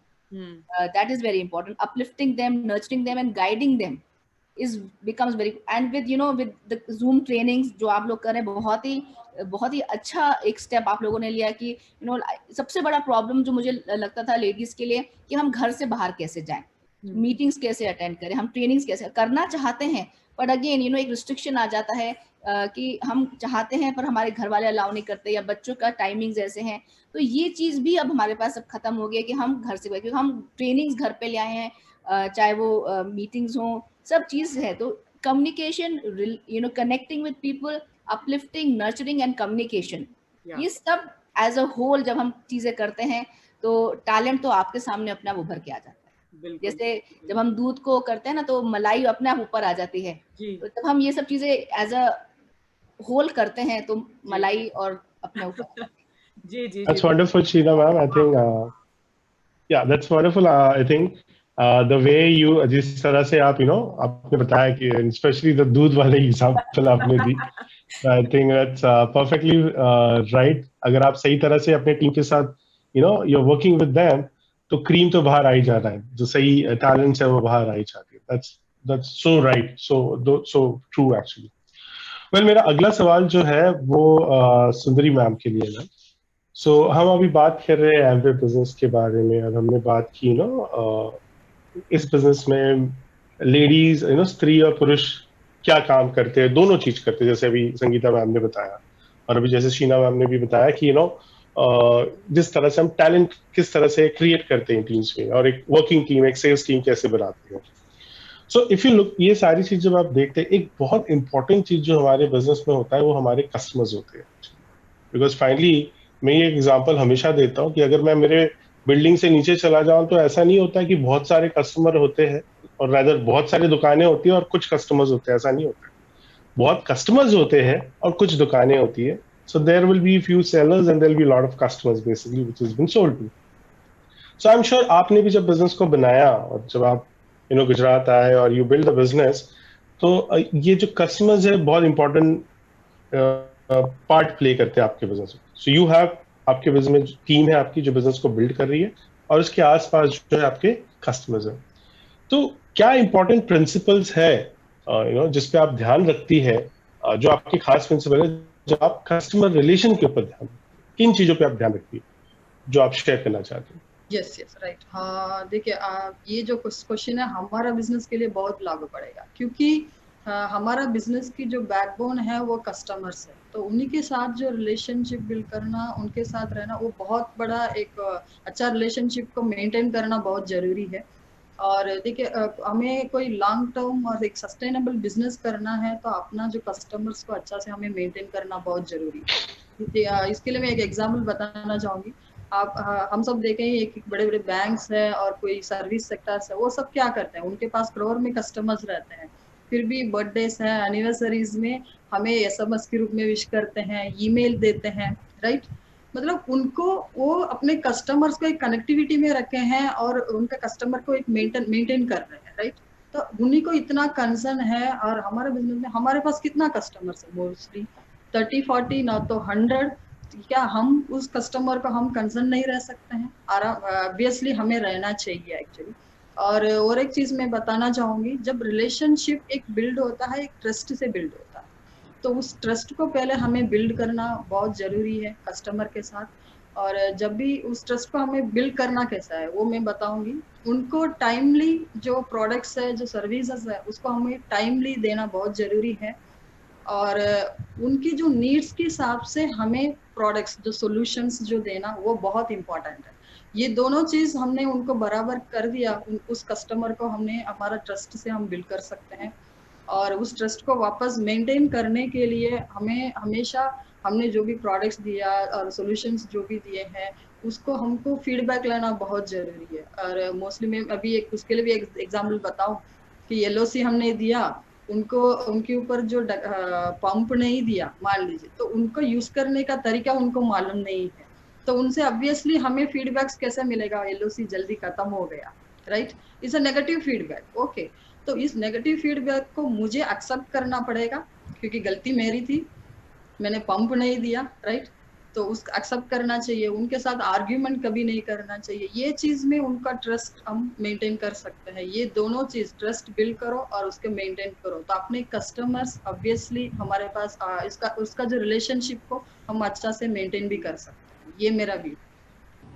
That is very important. Uplifting them, nurturing them and guiding them becomes very, and with the Zoom trainings जो आप लोग कर रहे हैं, बहुत ही अच्छा एक step आप लोगों ने लिया कि सबसे बड़ा प्रॉब्लम जो मुझे लगता था लेडीज के लिए कि हम घर से बाहर कैसे जाएं, मीटिंग्स कैसे अटेंड करें, हम ट्रेनिंग्स कैसे करना चाहते हैं, बट अगेन एक रिस्ट्रिक्शन आ जाता है कि हम चाहते हैं पर हमारे घर वाले अलाउ नहीं करते, या बच्चों का टाइमिंग्स ऐसे हैं. तो ये चीज भी अब हमारे पास अब खत्म हो गया कि हम घर से, क्योंकि हम ट्रेनिंग्स घर पे ले आए हैं, चाहे वो मीटिंग्स हो, सब चीज है. तो communication, connecting with people, uplifting, nurturing and communication, ये सब एज अ होल जब हम चीजें करते हैं तो टैलेंट तो आपके सामने अपने आप उभर के आ जाता है. जैसे जब हम दूध को करते हैं ना तो मलाई अपने आप ऊपर आ जाती है. तो जब हम ये सब चीजें एज अ होल करते हैं तो मलाई और अपने ऊपर. जी. That's wonderful, Sheena ma'am. I think yeah, that's wonderful. I think the way you, जिस तरह से आप आपने बताया कि especially the दूध वाले एग्जांपल आपने दी, I think that's perfectly right. अगर आप सही तरह से अपने टीम के साथ you're working with them, तो क्रीम तो बाहर आ ही जा रहा है, जो सही टैलेंट्स है वो बाहर आ ही जाती है. That's so right, so true actually. Well, मेरा अगला सवाल जो है वो सुंदरी मैम के लिए है. So हम अभी बात कर रहे हैं एमवे बिजनेस के बारे में, और हमने बात की इस बिजनेस में लेडीज, स्त्री और पुरुष क्या काम करते हैं, दोनों चीज करते हैं, जैसे अभी संगीता मैम ने बताया, और अभी जैसे शीना मैम ने भी बताया कि जिस तरह से हम टैलेंट किस तरह से क्रिएट करते हैं टीम्स में, और एक वर्किंग टीम, एक सेल्स टीम कैसे बनाते हैं. सो इफ यू लुक, ये सारी चीज जब आप देखते हैं, एक बहुत इंपॉर्टेंट चीज जो हमारे बिजनेस में होता है वो हमारे कस्टमर्स होते हैं. बिकॉज फाइनली मैं ये एग्जांपल हमेशा देता हूँ कि अगर मैं मेरे बिल्डिंग से नीचे चला जाऊं तो ऐसा नहीं होता कि बहुत सारे कस्टमर होते हैं, और रादर बहुत सारी दुकानें होती हैं और कुछ कस्टमर्स होते हैं. ऐसा नहीं होता. बहुत कस्टमर्स होते हैं और कुछ दुकानें होती है. So there will be few sellers and there will be a lot of customers basically which has been sold to. So I'm sure आपने भी जब बिजनेस को बनाया और जब आप गुजरात आए और you build the business, तो ये जो कस्टमर्स है बहुत इंपॉर्टेंट पार्ट प्ले करते हैं आपके बिजनेस में. So you have, आपके बिजनेस में टीम है आपकी जो बिजनेस को बिल्ड कर रही है, और उसके आसपास जो है आपके कस्टमर्स हैं. तो क्या इंपॉर्टेंट प्रिंसिपल्स है जिस पे आप ध्यान रखती है, जो आपकी खास प्रिंसिपल है, जो आप कस्टमर रिलेशन के ऊपर ध्यान, किन चीजों पे आप ध्यान रखती है जो आप शेयर करना चाहते हैं? Yes right. हाँ देखिए, ये जो क्वेश्चन है हमारा बिजनेस के लिए बहुत लागू पड़ेगा, क्योंकि हमारा बिजनेस की जो बैकबोन है वो कस्टमर्स है. तो उन्हीं के साथ जो रिलेशनशिप बिल्ड करना, उनके साथ रहना, वो बहुत बड़ा एक अच्छा रिलेशनशिप को मेंटेन करना बहुत जरूरी है. और देखिए हमें कोई लॉन्ग टर्म और एक सस्टेनेबल बिजनेस करना है तो अपना जो कस्टमर्स को अच्छा से हमें मेंटेन करना बहुत जरूरी है। इसके लिए मैं एक एग्जांपल बताना चाहूंगी। आप हम सब देखें एक बड़े बड़े बैंक्स है और कोई सर्विस सेक्टर्स है, वो सब क्या करते हैं, उनके पास करोड़ में कस्टमर्स रहते हैं, फिर भी बर्थडेज है, एनिवर्सरीज में हमें एसएमएस के रूप में विश करते हैं, ईमेल देते हैं, राइट। मतलब उनको वो अपने कस्टमर्स को एक कनेक्टिविटी में रखे हैं और उनका कस्टमर को एक मेंटेन कर रहे हैं, राइट। तो उन्हीं को इतना कंसर्न है। और हमारे बिजनेस में हमारे पास कितना कस्टमर्स है, मोस्टली 30-40 ना तो 100। क्या हम उस कस्टमर को हम कंसर्न नहीं रह सकते हैं? ऑब्वियसली हमें रहना चाहिए एक्चुअली। और एक चीज मैं बताना चाहूंगी, जब रिलेशनशिप एक बिल्ड होता है, एक ट्रस्ट से बिल्ड होता है, तो उस ट्रस्ट को पहले हमें बिल्ड करना बहुत जरूरी है कस्टमर के साथ। और जब भी उस ट्रस्ट को हमें बिल्ड करना कैसा है वो मैं बताऊंगी। उनको टाइमली जो प्रोडक्ट्स है, जो सर्विसेज है, उसको हमें टाइमली देना बहुत जरूरी है। और उनकी जो नीड्स के हिसाब से हमें प्रोडक्ट्स, जो सॉल्यूशंस जो देना, वो बहुत इंपॉर्टेंट है। ये दोनों चीज हमने उनको बराबर कर दिया, उस कस्टमर को हमने हमारा ट्रस्ट से हम बिल्ड कर सकते हैं। और उस ट्रस्ट को वापस मेंटेन करने के लिए हमें हमेशा हमने जो भी प्रोडक्ट्स दिया और सॉल्यूशंस जो भी दिए हैं, उसको हमको फीडबैक लेना बहुत जरूरी है। और मोस्टली मैं अभी एक उसके लिए भी एक एग्जाम्पल बताऊं कि एलओसी हमने दिया, उनको उनके ऊपर जो पंप नहीं दिया मान लीजिए, तो उनको यूज करने का तरीका उनको मालूम नहीं है, तो उनसे ऑब्वियसली हमें फीडबैक्स कैसे मिलेगा, एलओसी जल्दी खत्म हो गया, right. It's a negative feedback, okay. तो इस नेगेटिव फीडबैक को मुझे एक्सेप्ट करना पड़ेगा, क्योंकि गलती मेरी थी, मैंने पंप नहीं दिया, राइट। तो उसको एक्सेप्ट करना चाहिए, उनके साथ आर्ग्यूमेंट कभी नहीं करना चाहिए। ये चीज में उनका ट्रस्ट हम मेंटेन कर सकते हैं। ये दोनों चीज, ट्रस्ट बिल्ड करो और उसके मेंटेन करो, तो अपने कस्टमर्स ऑब्वियसली हमारे पास उसका जो रिलेशनशिप को हम अच्छा से मेंटेन भी कर सकते हैं। ये मेरा व्यू।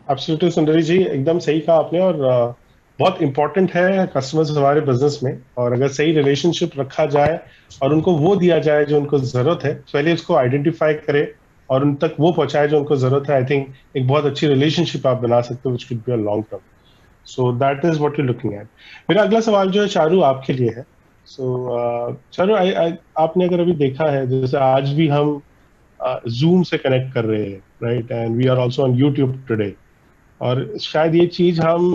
एब्सोल्युटली सुंदरी जी, एकदम सही कहा आपने। और बहुत इंपॉर्टेंट है कस्टमर्स हमारे बिजनेस में, और अगर सही रिलेशनशिप रखा जाए और उनको वो दिया जाए जो उनको जरूरत है, पहले उसको आइडेंटिफाई करे और उन तक वो पहुंचाए जो उनको जरूरत है, आई थिंक एक बहुत अच्छी रिलेशनशिप आप बना सकते हो, which could be a long term. So that is what you looking at. मेरा अगला सवाल जो है चारू आपके लिए है। सो चारू, आपने अगर अभी देखा है, जैसे आज भी हम जूम से कनेक्ट कर रहे हैं, right, and we are also on YouTube today. और शायद ये चीज हम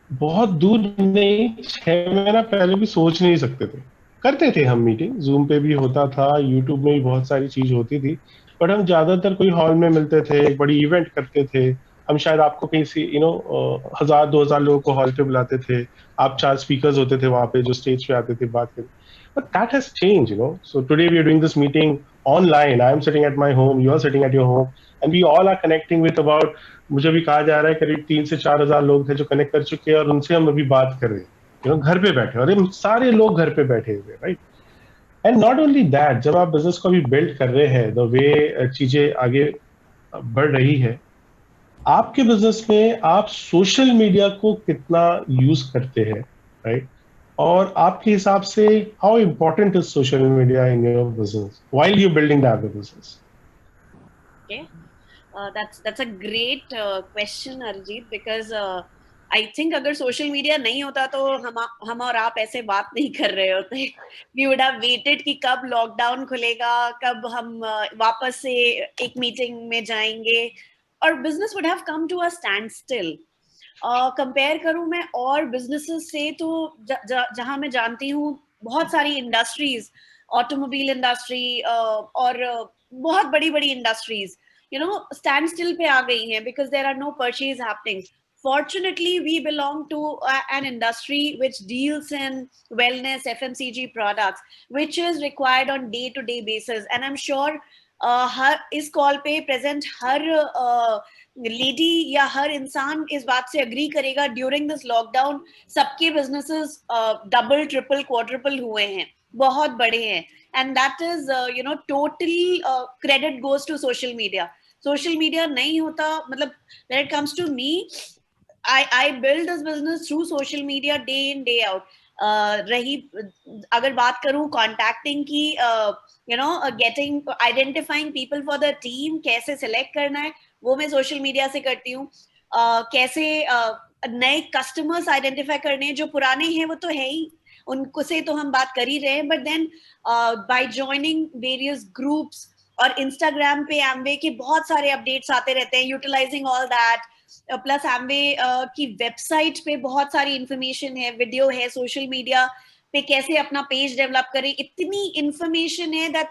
बहुत दूर नहीं, 6 महीना पहले भी सोच नहीं सकते थे। करते थे हम मीटिंग, जूम पे भी होता था, यूट्यूब में भी बहुत सारी चीज होती थी, बट हम ज्यादातर कोई हॉल में मिलते थे, एक बड़ी इवेंट करते थे। हम शायद आपको कहीं से 1000-2000 लोगों को हॉल पे बुलाते थे, आप 4 स्पीकर्स होते थे वहां पे जो स्टेज पे आते थे बात करने। But that has change, so today we are doing this meeting online. I am sitting at my home, you are sitting at your home, and we all are connecting with about, मुझे भी कहा जा रहा है करीब 3 से 4 हजार लोग थे जो कनेक्ट कर चुके हैं, और उनसे हम अभी बात कर रहे हैं, घर पे बैठे, और ये सारे लोग घर पे बैठे हुए, right. And not only that, जब आप बिजनेस को अभी बिल्ड कर रहे हैं, द वे चीजें आगे बढ़ रही है, आपके बिजनेस में आप सोशल मीडिया को कितना यूज करते हैं, राइट, और आपके हिसाब से how important is social media in your business while you building that business? That's a great question, Arijit, because I think अगर सोशल मीडिया नहीं होता तो हम और आप ऐसे बात नहीं कर रहे होते। We would have waited कि कब लॉकडाउन खुलेगा, कब हम वापस से एक मीटिंग में जाएंगे, और business would have come to a standstill. Compare करूं मैं और बिजनेसेस से, तो जहां मैं जानती हूँ बहुत सारी इंडस्ट्रीज, ऑटोमोबाइल इंडस्ट्री और बहुत बड़ी बड़ी इंडस्ट्रीज स्टैंड स्टिल पे आ गई हैं because there are no purchase happening. Fortunately, we belong to an industry which deals in wellness, FMCG products, which is required on day-to-day basis. And I'm sure हर इस call पे present हर lady या हर इंसान इस बात से अग्री करेगा, during this lockdown सबके businesses double, triple, quadruple हुए हैं, बहुत बड़े हैं. And that is totally credit goes to social media. Social media नहीं होता, मतलब when it comes to me, I build this business through social media day in day out. रही अगर बात करूं कॉन्टैक्टिंग की, getting, identifying people for the team, कैसे select करना है वो मैं सोशल मीडिया से करती हूँ. कैसे नए कस्टमर्स आइडेंटिफाई करने हैं, जो पुराने हैं वो तो है ही, उनको से तो हम बात कर ही रहे हैं, but then by joining various groups और इंस्टाग्राम पे एम्वे के बहुत सारे अपडेट्स आते रहते हैं, utilising all that, plus Amway की वेबसाइट पे बहुत सारी इंफॉर्मेशन है, वीडियो है, सोशल मीडिया पे कैसे अपना पेज डेवलप करें, इतनी इंफॉर्मेशन है दैट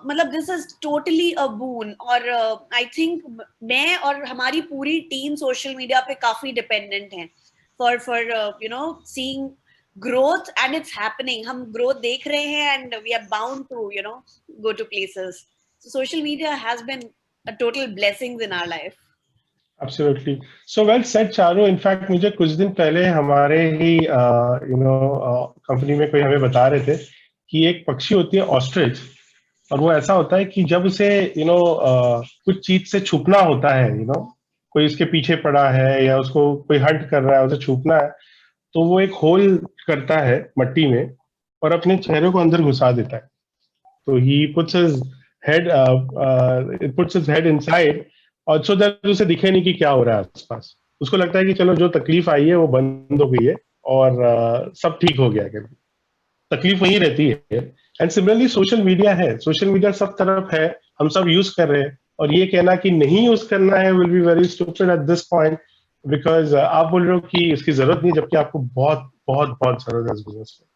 मतलब दिस इज टोटली अ बून। और आई थिंक मैं और हमारी पूरी टीम सोशल मीडिया पे काफी डिपेंडेंट है for you know seeing growth, and it's happening, हम ग्रोथ देख रहे हैं and we are bound to you know go to places. Social media has been a total blessings in our life. Absolutely. So well said, Charu. In fact मुझे कुछ दिन पहले हमारे ही company में कोई हमें बता रहे थे कि एक पक्षी होती है ऑस्ट्रिच, और वो ऐसा होता है कि जब उसे कुछ चीज से छुपना होता है, कोई उसके पीछे पड़ा है या उसको कोई हंट कर रहा है, उसे छुपना है, तो वो एक होल करता है मट्टी में और अपने चेहरे को अंदर घुसा देता है. तो he puts his head inside, और सो दैट उसे दिखे नहीं कि क्या हो रहा है आसपास. उसको लगता है कि चलो जो तकलीफ आई है वो बंद हो गई है और सब ठीक हो गया है. तकलीफ वही रहती है. एंड सिमिलरली सोशल मीडिया है, सोशल मीडिया सब तरफ है, हम सब यूज कर रहे हैं, और ये कहना कि नहीं यूज करना है will be very stupid at this point, because आप बोल रहे हो कि इसकी जरूरत नहीं, जबकि आपको बहुत बहुत बहुत जरूरत है इस बिजनेस में.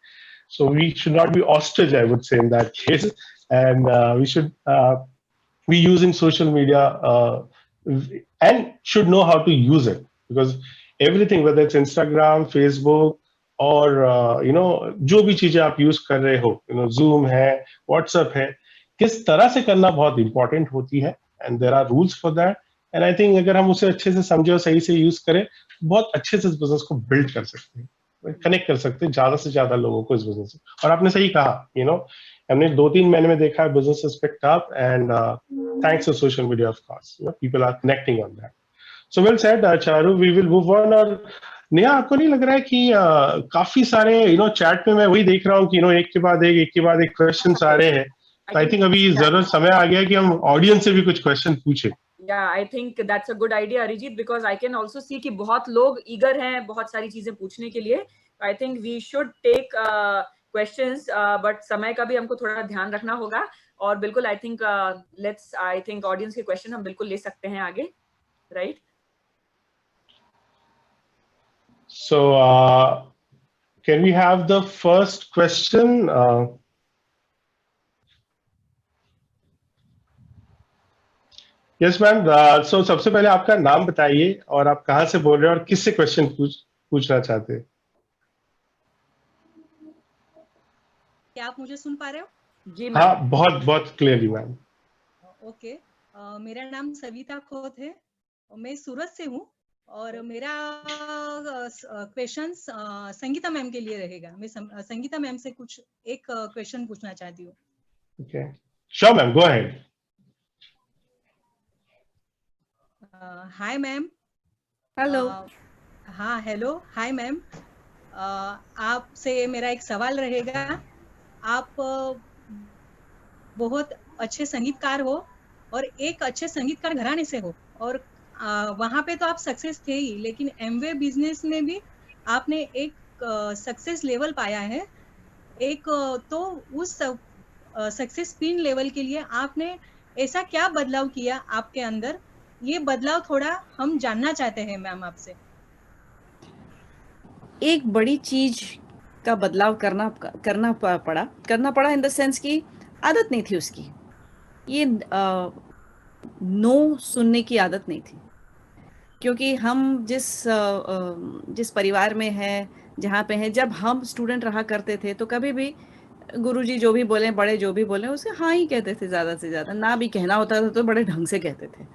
So we should not be ostrich, I would say, in that case, and we should be using social media and should know how to use it, because everything, whether it's Instagram, Facebook, और जो भी चीजें आप use कर रहे हो, Zoom है, WhatsApp है, किस तरह से करना बहुत इंपॉर्टेंट होती है, and there are rules for that. And I think अगर हम उसे अच्छे से समझे और सही से यूज करें, बहुत अच्छे से इस बिजनेस को बिल्ड कर सकते हैं, कनेक्ट कर सकते हैं ज्यादा से ज्यादा लोगों को इस बिजनेस से. और आपने सही कहा, हमने 2-3 महीने में देखा है business is picked up, and thanks to social media of course, people are connecting on that. So well said Charu, we will move on. और नेहा, आपको नहीं लग रहा है कि काफी सारे चैट में मैं वही देख रहा हूँ कि एक के बाद एक क्वेश्चंस आ रहे हैं. तो आई थिंक अभी जरूर समय आ गया कि हम ऑडियंस से भी कुछ क्वेश्चन पूछे. Yeah, I think that's a good idea, Arijit, because I can also see कि बहुत लोग eager हैं बहुत सारी चीजें पूछने के लिए. I think we should take questions, but समय का भी हमको थोड़ा ध्यान रखना होगा. और बिल्कुल I think audience के question हम बिल्कुल ले सकते हैं आगे, right? So can we have the first question? Yes ma'am. So सबसे पहले आपका नाम बताइए और आप कहाँ से बोल रहे हैं और किससे क्वेश्चन पूछना चाहते हैं. क्या आप मुझे सुन पा रहे हो? जी मैम. हाँ, बहुत बहुत क्लियरली मैम. ओके, मेरा नाम सविता खोत है और मैं सूरत से हूँ, और मेरा क्वेश्चन संगीता मैम के लिए रहेगा. मैं संगीता मैम से कुछ एक क्वेश्चन पूछना चाहती हूँ. Okay, sure ma'am, go ahead. Hi ma'am. Hello. हाँ, हेलो, हाय मैम. आपसे मेरा एक सवाल रहेगा. आप बहुत अच्छे संगीतकार हो और एक अच्छे संगीतकार घराने से हो, और वहाँ पे तो आप सक्सेस थे ही, लेकिन एमवे बिजनेस में भी आपने एक सक्सेस लेवल पाया है. एक तो उस सक्सेस पिन लेवल के लिए आपने ऐसा क्या बदलाव किया आपके अंदर? ये बदलाव थोड़ा हम जानना चाहते हैं मैम आपसे. एक बड़ी चीज का बदलाव करना पड़ा इन द सेंस की आदत नहीं थी उसकी. ये नो सुनने की आदत नहीं थी, क्योंकि हम जिस परिवार में हैं, जहाँ पे हैं, जब हम स्टूडेंट रहा करते थे तो कभी भी गुरुजी जो भी बोले, बड़े जो भी बोले, उसे हाँ ही कहते थे. ज़्यादा से ज़्यादा ना भी कहना होता था तो बड़े ढंग से कहते थे.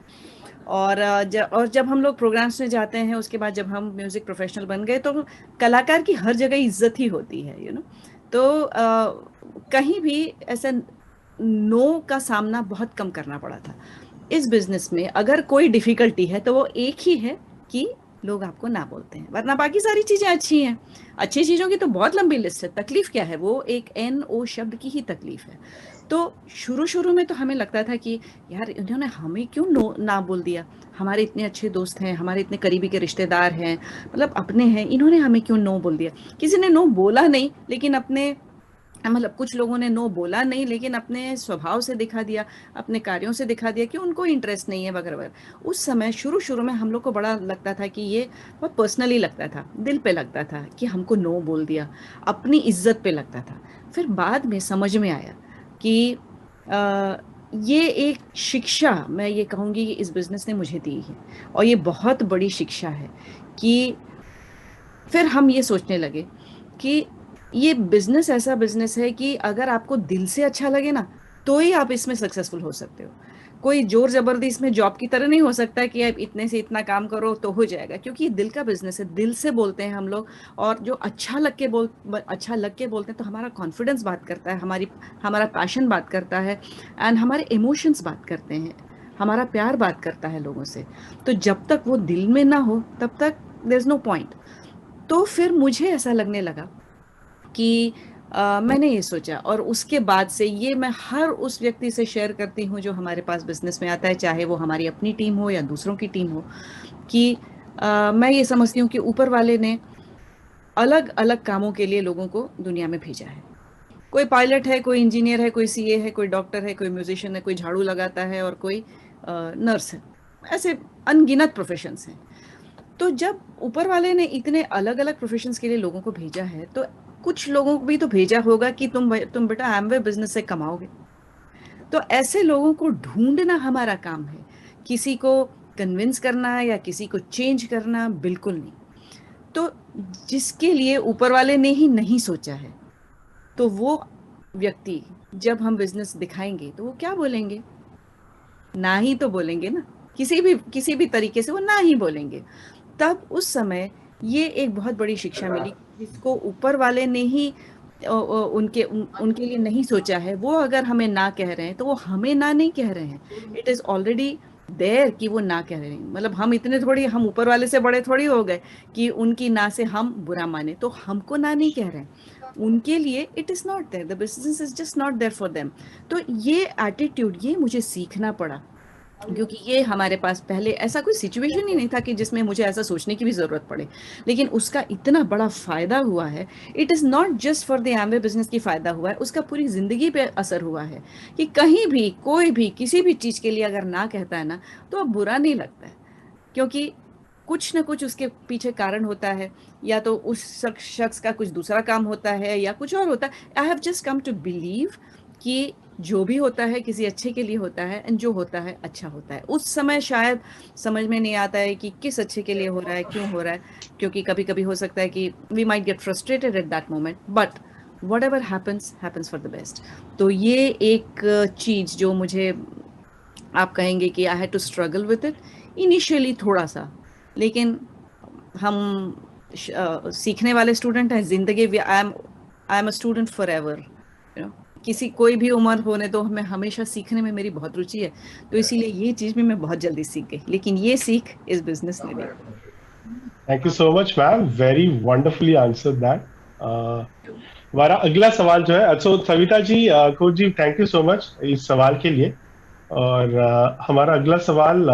और जब हम लोग प्रोग्राम्स में जाते हैं, उसके बाद जब हम म्यूज़िक प्रोफेशनल बन गए, तो कलाकार की हर जगह इज्जत ही होती है, तो कहीं भी ऐसा नो का सामना बहुत कम करना पड़ा था. इस बिजनेस में अगर कोई डिफिकल्टी है तो वो एक ही है कि लोग आपको ना बोलते हैं, वरना बाकी सारी चीजें अच्छी हैं। अच्छी चीजों की तो बहुत लंबी लिस्ट है, तकलीफ क्या है, वो एक NO शब्द की ही तकलीफ है। तो शुरू शुरू में तो हमें लगता था कि यार इन्होंने हमें क्यों ना बोल दिया, हमारे इतने अच्छे दोस्त हैं, हमारे इतने करीबी के रिश्तेदार हैं, मतलब अपने हैं, इन्होंने हमें क्यों नो बोल दिया। किसी ने नो बोला नहीं, लेकिन अपने मतलब कुछ लोगों ने नो बोला नहीं, लेकिन अपने स्वभाव से दिखा दिया, अपने कार्यों से दिखा दिया कि उनको इंटरेस्ट नहीं है वगैरह वगैरह। उस समय शुरू शुरू में हम लोग को बड़ा लगता था कि ये बहुत पर्सनली लगता था, दिल पे लगता था कि हमको नो बोल दिया, अपनी इज्जत पे लगता था। फिर बाद में समझ में आया कि ये एक शिक्षा, मैं ये कहूँगी कि इस बिजनेस ने मुझे दी है, और ये बहुत बड़ी शिक्षा है कि फिर हम ये सोचने लगे कि ये बिजनेस ऐसा बिजनेस है कि अगर आपको दिल से अच्छा लगे ना, तो ही आप इसमें सक्सेसफुल हो सकते हो। कोई जोर जबरदस्ती इसमें जॉब की तरह नहीं हो सकता कि आप इतने से इतना काम करो तो हो जाएगा, क्योंकि ये दिल का बिजनेस है, दिल से बोलते हैं हम लोग। और जो अच्छा लग के बोलते हैं तो हमारा कॉन्फिडेंस बात करता है, हमारा पैशन बात करता है, एंड हमारे इमोशंस बात करते हैं, हमारा प्यार बात करता है लोगों से। तो जब तक वो दिल में ना हो तब तक देयर इज नो पॉइंट। तो फिर मुझे ऐसा लगने लगा कि मैंने ये सोचा, और उसके बाद से ये मैं हर उस व्यक्ति से शेयर करती हूँ जो हमारे पास बिजनेस में आता है, चाहे वो हमारी अपनी टीम हो या दूसरों की टीम हो, कि मैं ये समझती हूँ कि ऊपर वाले ने अलग अलग कामों के लिए लोगों को दुनिया में भेजा है। कोई पायलट है, कोई इंजीनियर है, कोई CA है, कोई डॉक्टर है, कोई म्यूजिशियन है, कोई झाड़ू लगाता है, और कोई नर्स है। ऐसे अनगिनत प्रोफेशंस हैं। तो जब ऊपर वाले ने इतने अलग अलग प्रोफेशंस के लिए लोगों को भेजा है, तो कुछ लोगों को भी तो भेजा होगा कि तुम बेटा एमवे बिजनेस से कमाओगे। तो ऐसे लोगों को ढूंढना हमारा काम है, किसी को कन्विंस करना या किसी को चेंज करना बिल्कुल नहीं। तो जिसके लिए ऊपर वाले ने ही नहीं सोचा है, तो वो व्यक्ति जब हम बिजनेस दिखाएंगे तो वो क्या बोलेंगे, ना ही तो बोलेंगे ना, किसी भी तरीके से वो ना ही बोलेंगे। तब उस समय ये एक बहुत बड़ी शिक्षा मिली, जिसको ऊपर वाले ने ही उनके लिए नहीं सोचा है, वो अगर हमें ना कह रहे हैं तो वो हमें ना नहीं कह रहे हैं, इट इज ऑलरेडी देयर कि वो ना कह रहे हैं। मतलब हम इतने थोड़ी, हम ऊपर वाले से बड़े थोड़ी हो गए कि उनकी ना से हम बुरा माने, तो हमको ना नहीं कह रहे हैं, उनके लिए it is not there, the business is just not there for them. तो ये एटीट्यूड, ये मुझे सीखना पड़ा, क्योंकि ये हमारे पास पहले ऐसा कोई सिचुएशन ही नहीं था कि जिसमें मुझे ऐसा सोचने की भी जरूरत पड़े, लेकिन उसका इतना बड़ा फायदा हुआ है। It is not just for the Amway business की फायदा हुआ है, उसका पूरी जिंदगी पे असर हुआ है कि कहीं भी कोई भी किसी भी चीज के लिए अगर ना कहता है ना, तो अब बुरा नहीं लगता है, क्योंकि कुछ ना कुछ उसके पीछे कारण होता है, या तो उस शख्स का कुछ दूसरा काम होता है या कुछ और होता है। I have just come to believe कि जो भी होता है किसी अच्छे के लिए होता है, एंड जो होता है अच्छा होता है। उस समय शायद समझ में नहीं आता है कि किस अच्छे के लिए हो रहा है, क्यों हो रहा है, क्योंकि कभी कभी हो सकता है कि we might get frustrated at that moment, but whatever happens happens for the best. तो ये एक चीज जो मुझे आप कहेंगे कि I had to struggle with it initially थोड़ा सा, लेकिन हम सीखने वाले स्टूडेंट हैं, जिंदगी I am a student forever, किसी कोई भी उम्र होने तो मैं हमेशा सीखने में मेरी बहुत रुचि है, तो इसीलिए ये चीज भी मैं बहुत जल्दी सीख गई, लेकिन ये सीख इस बिजनेस ने दी। Thank you so much ma'am, very wonderfully answer that. हमारा अगला सवाल जो है, so Savita ji, coach ji, thank you so much इस सवाल के लिए। और हमारा अगला सवाल,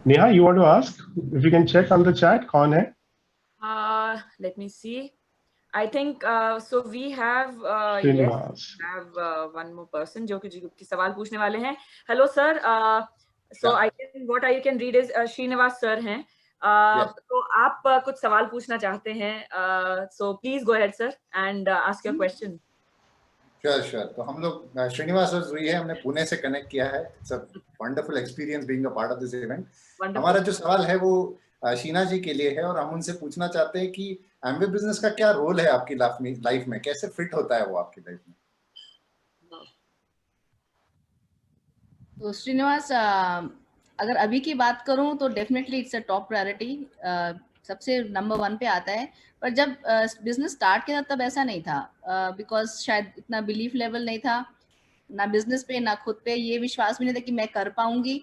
Neha, you want to ask, if you can check on the chat, कौन है? Let me see. I think so we have Srinivas. yes, we have one more person जो कि सवाल पूछने वाले हैं। Hello sir, so I can what I can read is Srinivas sir हैं। तो आप कुछ सवाल पूछना चाहते हैं, so please go ahead sir and ask your question. Sure. तो हम लोग श्रीनिवास सर जुई है, हमने पुणे से कनेक्ट किया है। It's a wonderful experience being a part of this event. हमारा जो सवाल है वो शीना जी के लिए है, और हम उनसे पूछना चाहते हैं कि एमवे बिजनेस का क्या रोल है आपकी लाइफ में, कैसे फिट होता है वो आपकी लाइफ में? तो श्रीनिवास, अगर अभी की बात करूं तो definitely it's a top priority, सबसे नंबर 1 पे आता है। पर जब बिजनेस स्टार्ट किया तब ऐसा नहीं था, बिकॉज शायद इतना बिलीफ लेवल नहीं था, ना बिजनेस पे ना खुद पे, ये विश्वास भी नहीं था कि मैं कर पाऊंगी।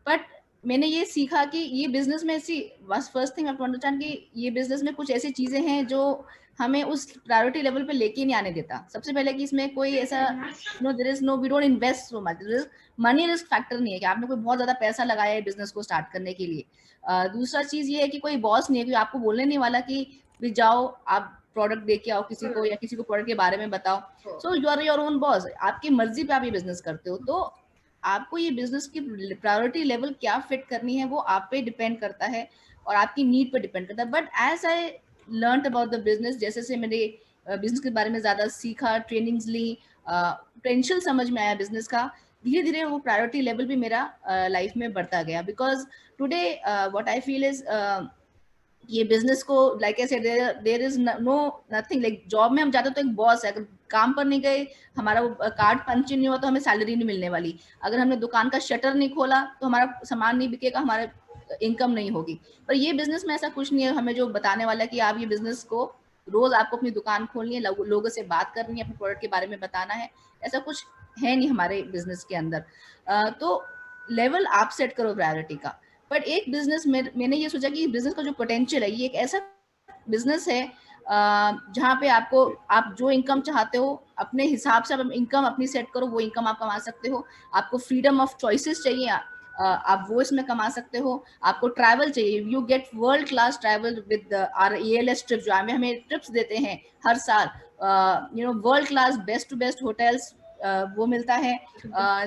बट मैंने ये सीखा कि ये बिजनेस में ऐसी बस फर्स्ट थिंग आई अंडरस्टैंड कि ये बिजनेस में कुछ ऐसी चीजें हैं जो हमें उस प्रायोरिटी लेवल पे लेके नहीं आने देता। सबसे पहले कि इसमें कोई ऐसा no there is no we don't invest so much, money risk factor नहीं है कि आपने कोई बहुत ज्यादा पैसा लगाया है बिजनेस को स्टार्ट करने के लिए। दूसरा चीज ये है कि कोई बॉस नहीं है, कोई आपको बोलने नहीं वाला कि भी जाओ आप प्रोडक्ट दे के आओ किसी को या किसी को प्रोडक्ट के बारे में बताओ। So you are your own boss, आपकी मर्जी पे आप ये बिजनेस करते हो। तो आपको ये बिजनेस की प्रायोरिटी लेवल क्या फिट करनी है वो आप पे डिपेंड करता है और आपकी नीड पे डिपेंड करता है। But as I learn about the business, जैसे से मैंने बिजनेस के बारे में ज्यादा सीखा, ट्रेनिंग्स ली, पोटेंशियल समझ में आया बिजनेस का, धीरे धीरे वो प्रायोरिटी लेवल भी मेरा लाइफ में बढ़ता गया। Because today what I feel is ये बिजनेस को like I said there is no nothing like job में हम जाते तो एक बॉस है, अगर काम पर नहीं गए, हमारा वो कार्ड पंच नहीं हुआ तो हमें सैलरी नहीं मिलने वाली, अगर हमने दुकान का शटर नहीं खोला तो हमारा सामान नहीं बिकेगा, हमारा इनकम नहीं होगी। पर ये बिजनेस में ऐसा कुछ नहीं है, हमें जो बताने वाला है कि आप ये बिजनेस को रोज आपको अपनी दुकान खोलनी है, लोगों से बात करनी है, अपने प्रोडक्ट के बारे में बताना है, ऐसा कुछ है नहीं हमारे बिजनेस के अंदर। तो लेवल आप सेट करो प्रायोरिटी का। बट एक बिजनेस में मैंने ये सोचा कि बिजनेस का जो पोटेंशियल है, ये एक ऐसा बिजनेस है जहाँ पे आपको आप जो इनकम चाहते हो अपने हिसाब से आप इनकम अपनी सेट करो, वो इनकम आप कमा सकते हो। आपको फ्रीडम ऑफ चॉइसेस चाहिए, आप वो इसमें कमा सकते हो। आपको ट्रैवल चाहिए, you get world class travel with our ALS trip, जो हमें ट्रिप्स देते हैं हर साल, you know world class best to best hotels वो मिलता है।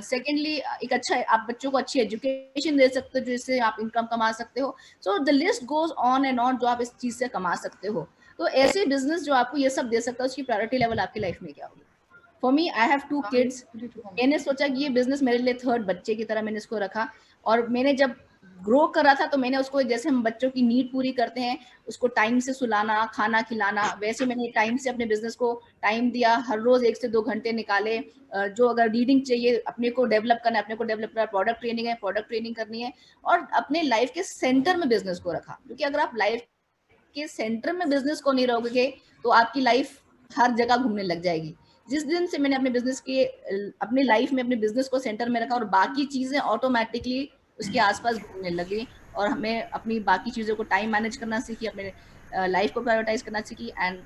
सेकेंडली एक अच्छा आप बच्चों को अच्छी एजुकेशन दे सकते हो जिससे आप इनकम कमा सकते हो। So the list goes on and on जो आप इस चीज से कमा सकते हो। तो ऐसे बिजनेस जो आपको ये सब दे सकता है, उसकी प्रायोरिटी लेवल आपकी लाइफ में क्या होगी। For me I have 2 kids, मैंने सोचा कि ये बिजनेस मेरे लिए थर्ड बच्चे की तरह मैंने इसको रखा। और मैंने जब ग्रो कर रहा था तो मैंने उसको, जैसे हम बच्चों की नीड पूरी करते हैं, उसको टाइम से सुलाना, खाना खिलाना, वैसे मैंने टाइम से अपने बिजनेस को टाइम दिया। हर रोज 1 से 2 घंटे निकाले, जो अगर रीडिंग चाहिए अपने को डेवलप करना है, अपने को डेवलप करना, प्रोडक्ट ट्रेनिंग है, प्रोडक्ट ट्रेनिंग करनी है, और अपने लाइफ के सेंटर में बिजनेस को रखा। क्योंकि अगर आप लाइफ के सेंटर में बिजनेस को नहीं रहोगे तो आपकी लाइफ हर जगह घूमने लग जाएगी। जिस दिन से मैंने अपने बिजनेस के अपनी लाइफ में अपने बिजनेस को सेंटर में रखा और बाकी चीजें ऑटोमेटिकली उसके आसपास घूमने लगी, और हमें अपनी बाकी चीजों को टाइम मैनेज करना सीखी, अपने लाइफ को प्रायोरिटाइज करना सीखी। And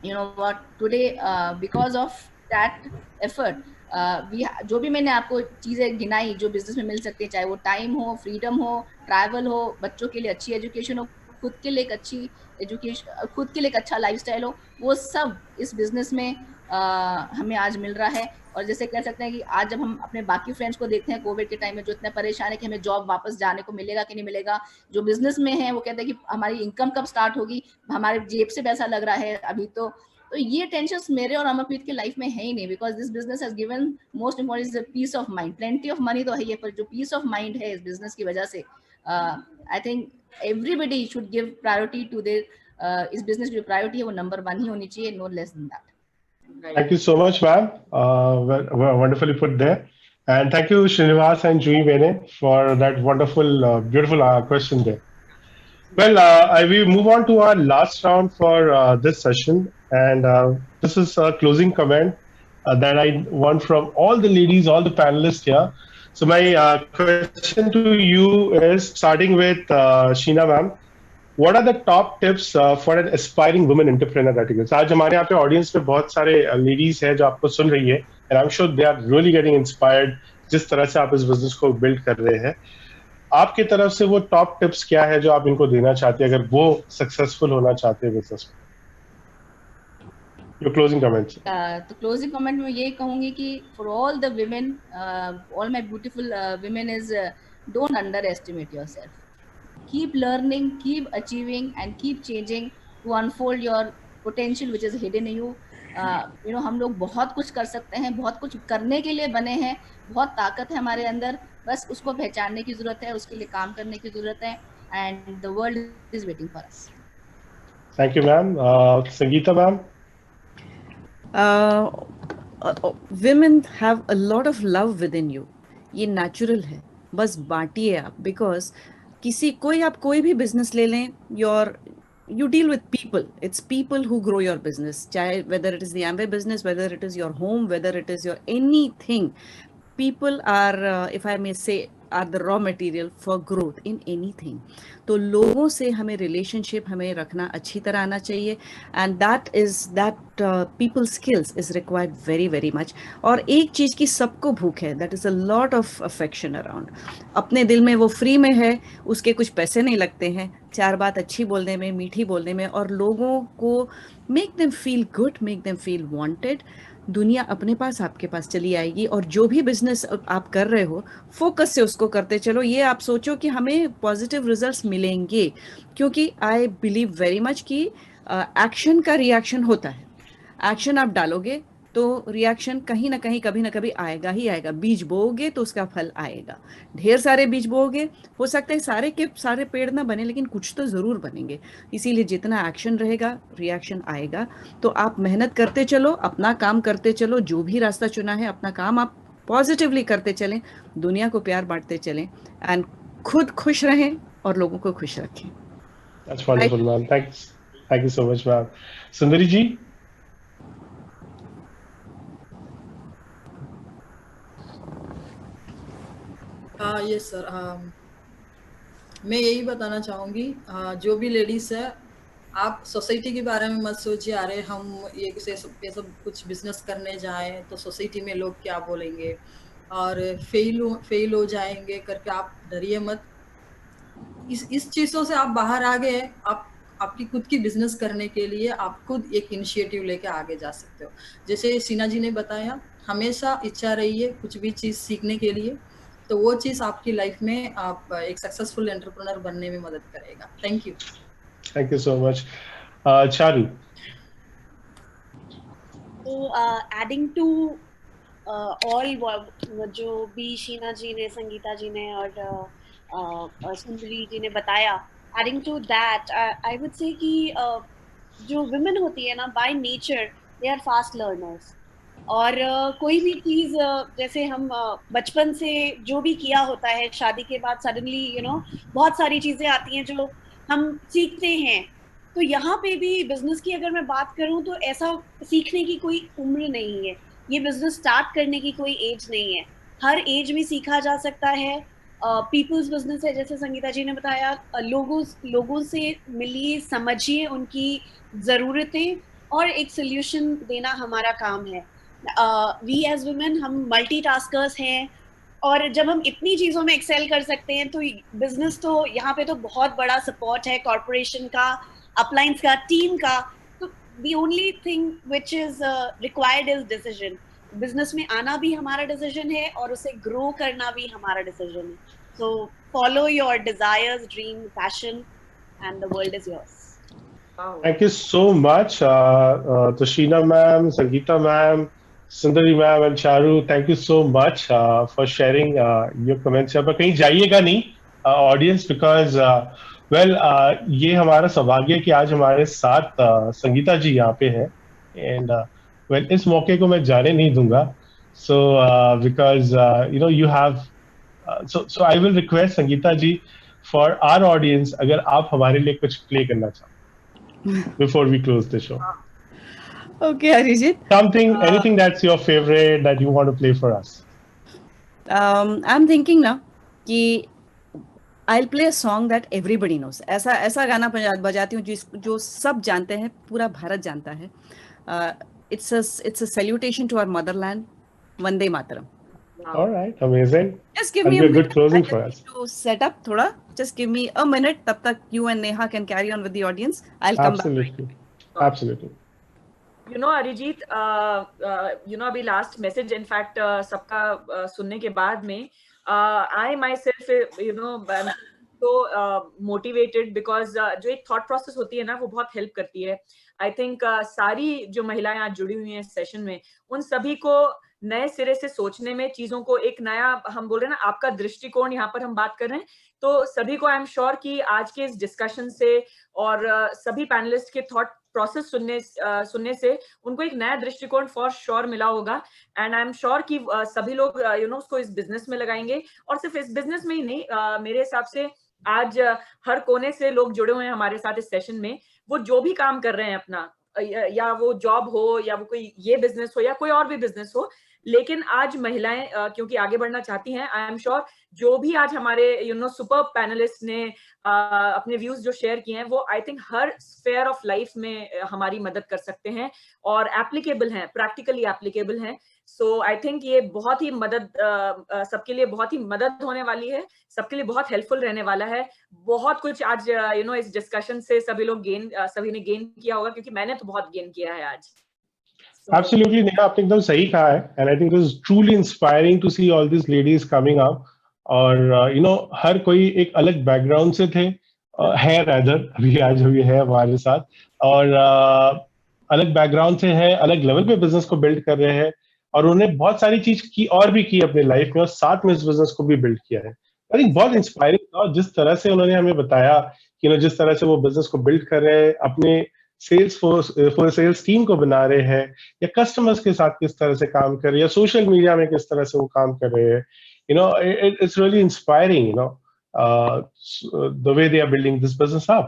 you know what, today because of that effort जो भी मैंने आपको चीजें गिनाई जो बिजनेस में मिल सकती है, चाहे वो टाइम हो, फ्रीडम हो, ट्रैवल हो, बच्चों के लिए अच्छी एजुकेशन हो, खुद के लिए एक अच्छी एजुकेशन, खुद के लिए एक अच्छा लाइफस्टाइल हो, वो सब इस बिजनेस में हमें आज मिल रहा है। और जैसे कह सकते हैं कि आज जब हम अपने बाकी फ्रेंड्स को देखते हैं कोविड के टाइम में जो इतने परेशान है कि हमें जॉब वापस जाने को मिलेगा कि नहीं मिलेगा, जो बिजनेस में है वो कहते हैं कि हमारी इनकम कब स्टार्ट होगी, हमारे जेब से पैसा लग रहा है अभी तो ये टेंशन मेरे और अमरप्रीत के लाइफ में है ही नहीं। Because this business has given most important is peace of mind. Plenty of money तो है ही, पर जो पीस ऑफ माइंड है इस बिजनेस की वजह से, I think everybody should give priority to their इस बिजनेस की जो प्रायोरिटी है वो नंबर 1 ही होनी चाहिए, no less than that. Thank you so much, ma'am. Wonderfully put there. And thank you, Srinivas and Jui Bene, for that wonderful, beautiful question there. Well, I will move on to our last round for this session. And this is a closing comment that I want from all the ladies, all the panelists here. So my question to you is, starting with Sheena ma'am, what are the top tips for an aspiring women entrepreneur that you give? आज हमारे यहाँ पे audience में बहुत सारे ladies हैं जो आपको सुन रही है, and I'm sure they are really getting inspired जिस तरह से आप इस बिजनेस को बिल्ड कर रहे हैं। आपकी तरफ से वो टॉप टिप्स क्या है जो आप इनको देना चाहते हैं अगर वो सक्सेसफुल होना चाहते हैं बिजनेस में? Your closing comments. तो क्लोजिंग कमेंट में यही कहूंगी कि for all the women, all my beautiful women is don't underestimate yourself. Keep learning, keep achieving, and keep changing to unfold your potential which is hidden in you. You know, हम लोग बहुत कुछ कर सकते हैं, बहुत कुछ करने के लिए बने हैं, बहुत ताकत है हमारे अंदर, बस उसको पहचानने की जरूरत है, उसके लिए काम करने की जरूरत है, and the world is waiting for us. Thank you, ma'am. Sangeeta ma'am. Women have a lot of love within you. ये natural है, बस बांटिए आप, because आप कोई भी बिजनेस ले लें, you deal with people. It's people who grow your business. चाहे whether it is the Amway business, whether it is your home, whether it is your anything. People are, if I may say, are the raw material for growth in anything. तो लोगों से हमें relationship हमें रखना अच्छी तरह आना चाहिए, and that people skills is required very very much. और एक चीज़ की सबको भूख है, that is a lot of affection around. अपने दिल में वो फ्री में है, उसके कुछ पैसे नहीं लगते हैं, चार बात अच्छी बोलने में, मीठी बोलने में, और लोगों को make them feel good, make them feel wanted. दुनिया अपने पास आपके पास चली आएगी। और जो भी बिजनेस आप कर रहे हो, फोकस से उसको करते चलो। ये आप सोचो कि हमें पॉजिटिव रिजल्ट्स मिलेंगे, क्योंकि आई बिलीव वेरी मच कि एक्शन का रिएक्शन होता है। एक्शन आप डालोगे तो रिएक्शन कहीं ना कहीं कभी ना कभी आएगा ही आएगा। बीज बोओगे तो उसका फल आएगा। ढेर सारे बीज बोओगे, हो सकता है सारे के सारे पेड़ ना बने, लेकिन कुछ तो जरूर बनेंगे। इसीलिए जितना एक्शन रहेगा रिएक्शन आएगा। तो आप मेहनत करते चलो, अपना काम करते चलो, जो भी रास्ता चुना है अपना काम आप पॉजिटिवली करते चलें, दुनिया को प्यार बांटते चलें, एंड खुद खुश रहें और लोगों को खुश रखें। That's wonderful, ma'am. Thank you so much, ma'am. Sundari ji. Yes sir, मैं यही बताना चाहूँगी, जो भी लेडीज है, आप सोसाइटी के बारे में मत सोचिए, अरे हम ये सब कुछ बिजनेस करने जाएं तो सोसाइटी में लोग क्या बोलेंगे और फेल हो जाएंगे करके आप डरिए मत। इस चीज़ों से आप बाहर आ गए, आप आपकी खुद की बिजनेस करने के लिए आप खुद एक इनिशिएटिव लेके आगे जा सकते हो। जैसे शीना जी ने बताया, हमेशा इच्छा रही है कुछ भी चीज़ सीखने के लिए, तो वो चीज़ आपकी लाइफ में आप एक सक्सेसफुल एंटरप्रेन्योर बनने में मदद करेगा। Thank you so much. Charu. तो एडिंग टू ऑल जो भी शीना जी ने, संगीता जी ने और सुंदरी जी ने बताया, adding to that I would say कि जो विमेन होती है ना, by nature they are fast learners. और कोई भी चीज जैसे हम बचपन से जो भी किया होता है, शादी के बाद सडनली बहुत सारी चीजें आती हैं जो हम सीखते हैं। तो यहाँ पे भी बिजनेस की अगर मैं बात करूँ तो ऐसा सीखने की कोई उम्र नहीं है, ये बिजनेस स्टार्ट करने की कोई एज नहीं है, हर एज में सीखा जा सकता है। पीपल्स बिजनेस है, जैसे संगीता जी ने बताया, लोगों से मिलिए, समझिए उनकी ज़रूरतें और एक सोल्यूशन देना हमारा काम है। वी एज वुमेन हम मल्टीटास्कर्स हैं, और जब हम इतनी चीज़ों में एक्सेल कर सकते हैं तो बिजनेस तो यहाँ पे तो बहुत बड़ा सपोर्ट है कॉर्पोरेशन का, अपलाइंस का, टीम का। तो the only thing which is required is decision. Business में आना भी हमारा डिसीजन है और उसे ग्रो करना भी हमारा डिसीजन है। So follow your desires, dream, passion, and the world is yours. Thank you so much, Sheena ma'am, Sangeeta ma'am, Sundari ma'am, and Charu. Thank you so much for sharing your comments. अब कहीं जाइएगा नहीं, audience, because ये हमारा सौभाग्य है कि आज हमारे साथ संगीता जी यहाँ पे हैं, and इस मौके को मैं जाने नहीं दूंगा. So because you have so I will request Sangeeta ji for our audience, अगर आप हमारे लिए कुछ play करना चाहो before we close the show. Okay, Arijit. Anything that's your favorite that you want to play for us. I'm thinking now कि I'll play a song that everybody knows. ऐसा गाना बजाती हूँ जो सब जानते हैं, पूरा भारत जानता है. It's a salutation to our motherland. Vande Mataram. All right, amazing. Just give me a good closing for us. To set up thoda. Just give me a minute. तब तक you and Neha can carry on with the audience. I'll come back. Absolutely. Arijit, अभी last message in fact सबका सुनने के बाद में I myself I'm so motivated because जो एक thought process होती है ना, वो बहुत help करती है. I think सारी जो महिलाएं आज जुड़ी हुई हैं इस सेशन में, उन सभी को नए सिरे से सोचने में, चीजों को एक नया, हम बोल रहे हैं ना, आपका दृष्टिकोण यहाँ पर हम बात कर रहे हैं, तो सभी को आई एम श्योर कि आज के इस डिस्कशन से और सभी पैनलिस्ट के थॉट प्रोसेस सुनने से उनको एक नया दृष्टिकोण फॉर श्योर मिला होगा. एंड आई एम श्योर कि सभी लोग उसको इस बिजनेस में लगाएंगे. और सिर्फ इस बिजनेस में ही नहीं, मेरे हिसाब से आज हर कोने से लोग जुड़े हुए हैं हमारे साथ इस सेशन में. वो जो भी काम कर रहे हैं अपना, या वो जॉब हो, या वो कोई ये बिजनेस हो, या कोई और भी बिजनेस हो, लेकिन आज महिलाएं क्योंकि आगे बढ़ना चाहती हैं, आई एम श्योर जो भी आज हमारे सुपर पैनलिस्ट ने अपने व्यूज जो शेयर किए हैं वो I think her sphere of life में हमारी मदद कर सकते हैं और एप्लीकेबल हैं, प्रैक्टिकली एप्लीकेबल हैं। सो आई थिंक ये बहुत ही मदद सबके लिए बहुत ही मदद होने वाली है, सबके लिए बहुत हेल्पफुल रहने वाला है। बहुत कुछ आज इस डिस्कशन से सभी ने गेन किया होगा, क्योंकि मैंने तो बहुत गेन किया है आज। Absolutely, Neha, आपने एकदम सही कहा है, and I think it is truly inspiring to see all these ladies coming up. और हर कोई एक अलग बैकग्राउंड से थे, है रादर अभी आज भी है हमारे साथ, और अलग बैकग्राउंड से है, अलग लेवल पे बिजनेस को बिल्ड कर रहे हैं, और उन्होंने बहुत सारी चीज की और भी की अपने लाइफ में, और साथ में इस बिजनेस को भी बिल्ड किया है। आई थिंक बहुत इंस्पायरिंग था, और जिस तरह से उन्होंने हमें बताया कि जिस तरह से वो बिजनेस को बिल्ड कर रहे हैं, अपने सेल्स टीम को बना रहे हैं, या कस्टमर्स के साथ किस तरह से काम कर रहे हैं, या सोशल मीडिया में किस तरह से वो काम कर रहे हैं, it's really inspiring, the way they are building this business up.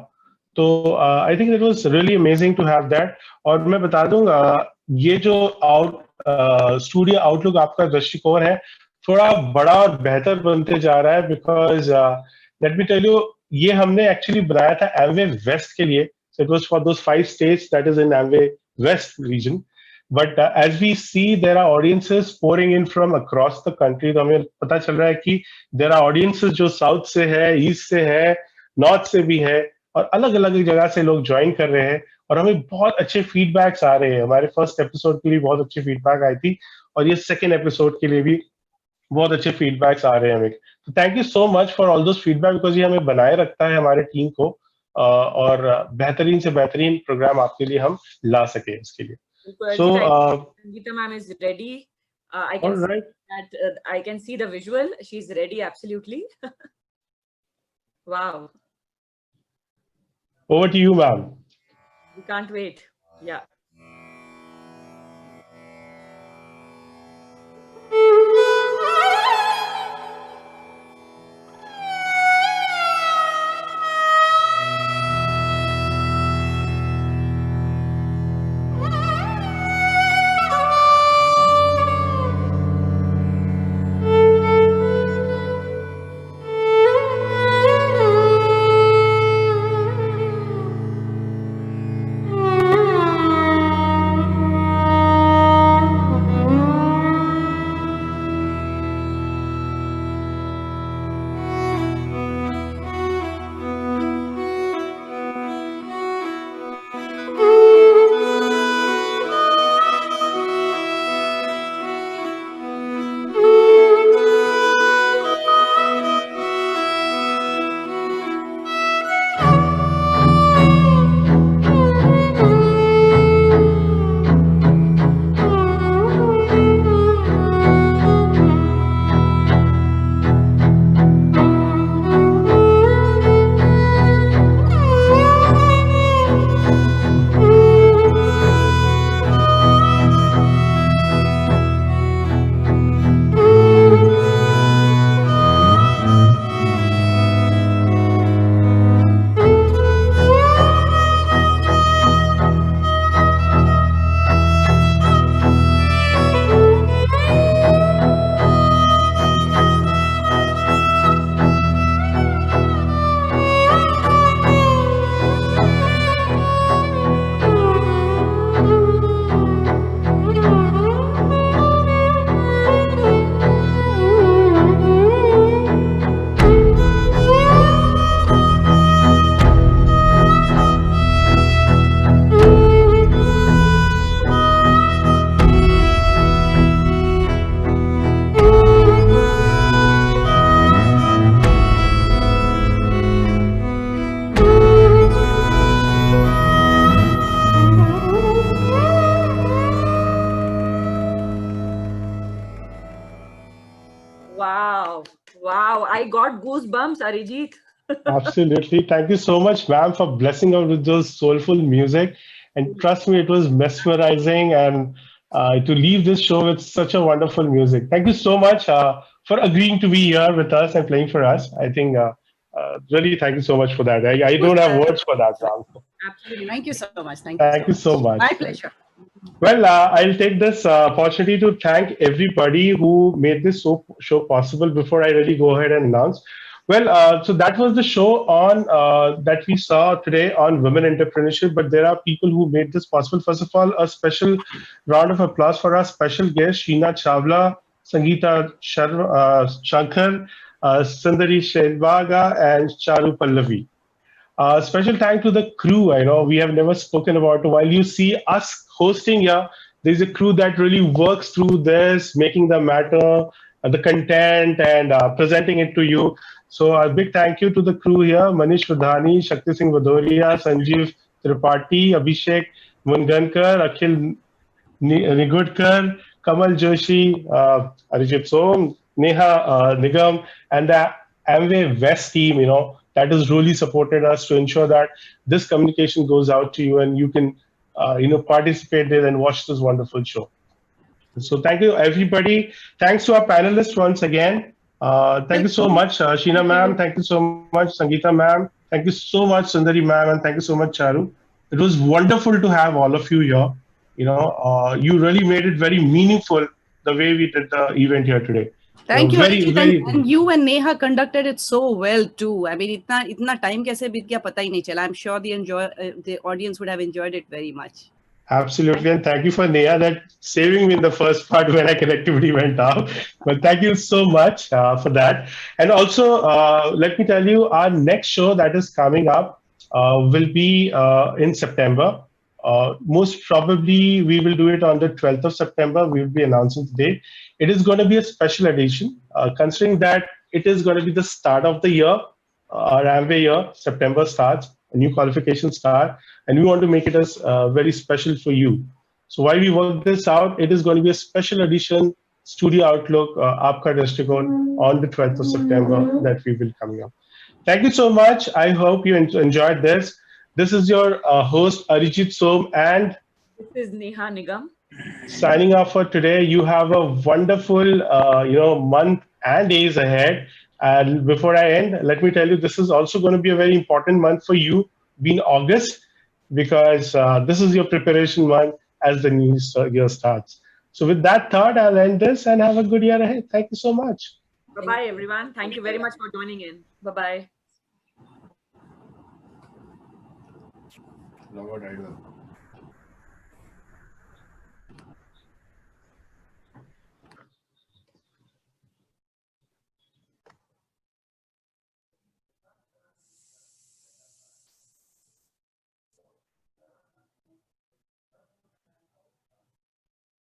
तो I think it was really amazing to have that. और मैं बता दूंगा, ये जो स्टूडियो आउटलुक आपका दृष्टिकोण है थोड़ा बड़ा और बेहतर बनते जा रहा है, because let me tell you, ये हमने एक्चुअली बनाया था एमवे वेस्ट के लिए. So it was for those 5 states that is in Amway West region. But as we see, there are audiences pouring in from across the country. तो हमें पता चल रहा है कि there are audiences जो साउथ से है, ईस्ट से है, नॉर्थ से भी है, और अलग अलग जगह से लोग ज्वाइन कर रहे हैं, और हमें बहुत अच्छे फीडबैक्स आ रहे हैं. हमारे फर्स्ट एपिसोड के लिए बहुत अच्छी फीडबैक आई थी, और ये सेकेंड एपिसोड के लिए भी बहुत अच्छे फीडबैक्स आ रहे हैं हमें. तो thank you so much for all those feedback, because ये हमें बनाए रखता है हमारे टीम को, और बेहतरीन से बेहतरीन प्रोग्राम आपके लिए हम ला सके इसके लिए. So Sangeeta ma'am is ready. I can see that I can see the visual. She's ready, absolutely. Wow. Over to you, ma'am. We can't wait. Yeah. Wow, I got goosebumps, Arijit. Absolutely. Thank you so much, ma'am, for blessing us with those soulful music. And trust me, it was mesmerizing, and to leave this show with such a wonderful music. Thank you so much for agreeing to be here with us and playing for us. I think really thank you so much for that. I don't have words for that, ma'am. Absolutely. Thank you so much. Thank you so much. My pleasure. Well, I'll take this opportunity to thank everybody who made this show possible before I really go ahead and announce. Well, so that was the show on that we saw today on women entrepreneurship, but there are people who made this possible. First of all, a special round of applause for our special guest, Sheena Chawla, Sangeeta Shankar, Sundari Shenbaga, and Charu Pallavi. Special thank to the crew. I know we have never spoken about. While you see us hosting here, there's a crew that really works through this, making the matter, the content, and presenting it to you. So a big thank you to the crew here: Manish Vadhani, Shakti Singh Vadoria, Sanjeev Tripathi, Abhishek Mungankar, Akhil Nigudkar, Kamal Joshi, Arijit Som, Neha Nigam, and the Amway West team, that has really supported us to ensure that this communication goes out to you and you can, participate there and watch this wonderful show. So thank you, everybody. Thanks to our panelists once again. Thank you so much, Sheena ma'am. Thank you so much, Sangeeta ma'am. Thank you so much, Sundari ma'am. And thank you so much, Charu. It was wonderful to have all of you here. You really made it very meaningful the way we did the event here today. Thank you, very, Arijit, very and you and Neha conducted it so well too. I mean, itna time kaise beet gaya pata hi nahi chala. I'm sure the audience would have enjoyed it very much. Absolutely, and thank you for Neha that saving me in the first part when our connectivity went off. But thank you so much for that. And also, let me tell you, our next show that is coming up will be in September. Most probably, we will do it on the 12th of September. We will be announcing the date. It is going to be a special edition, considering that it is going to be the start of the year. Our Amway year, September starts, a new qualification start, and we want to make it as very special for you. So while we work this out, it is going to be a special edition Studio Outlook Aapka Dristikon on the 12th of September that we will coming up. Thank you so much. I hope you enjoyed this. This is your host, Arijit Som, and this is Neha Nigam. Signing off for today. You have a wonderful, month and days ahead. And before I end, let me tell you, this is also going to be a very important month for you, being August, because this is your preparation month as the new year starts. So with that thought, I'll end this and have a good year ahead. Thank you so much. Bye-bye, everyone. Thank you very much for joining in. Bye-bye.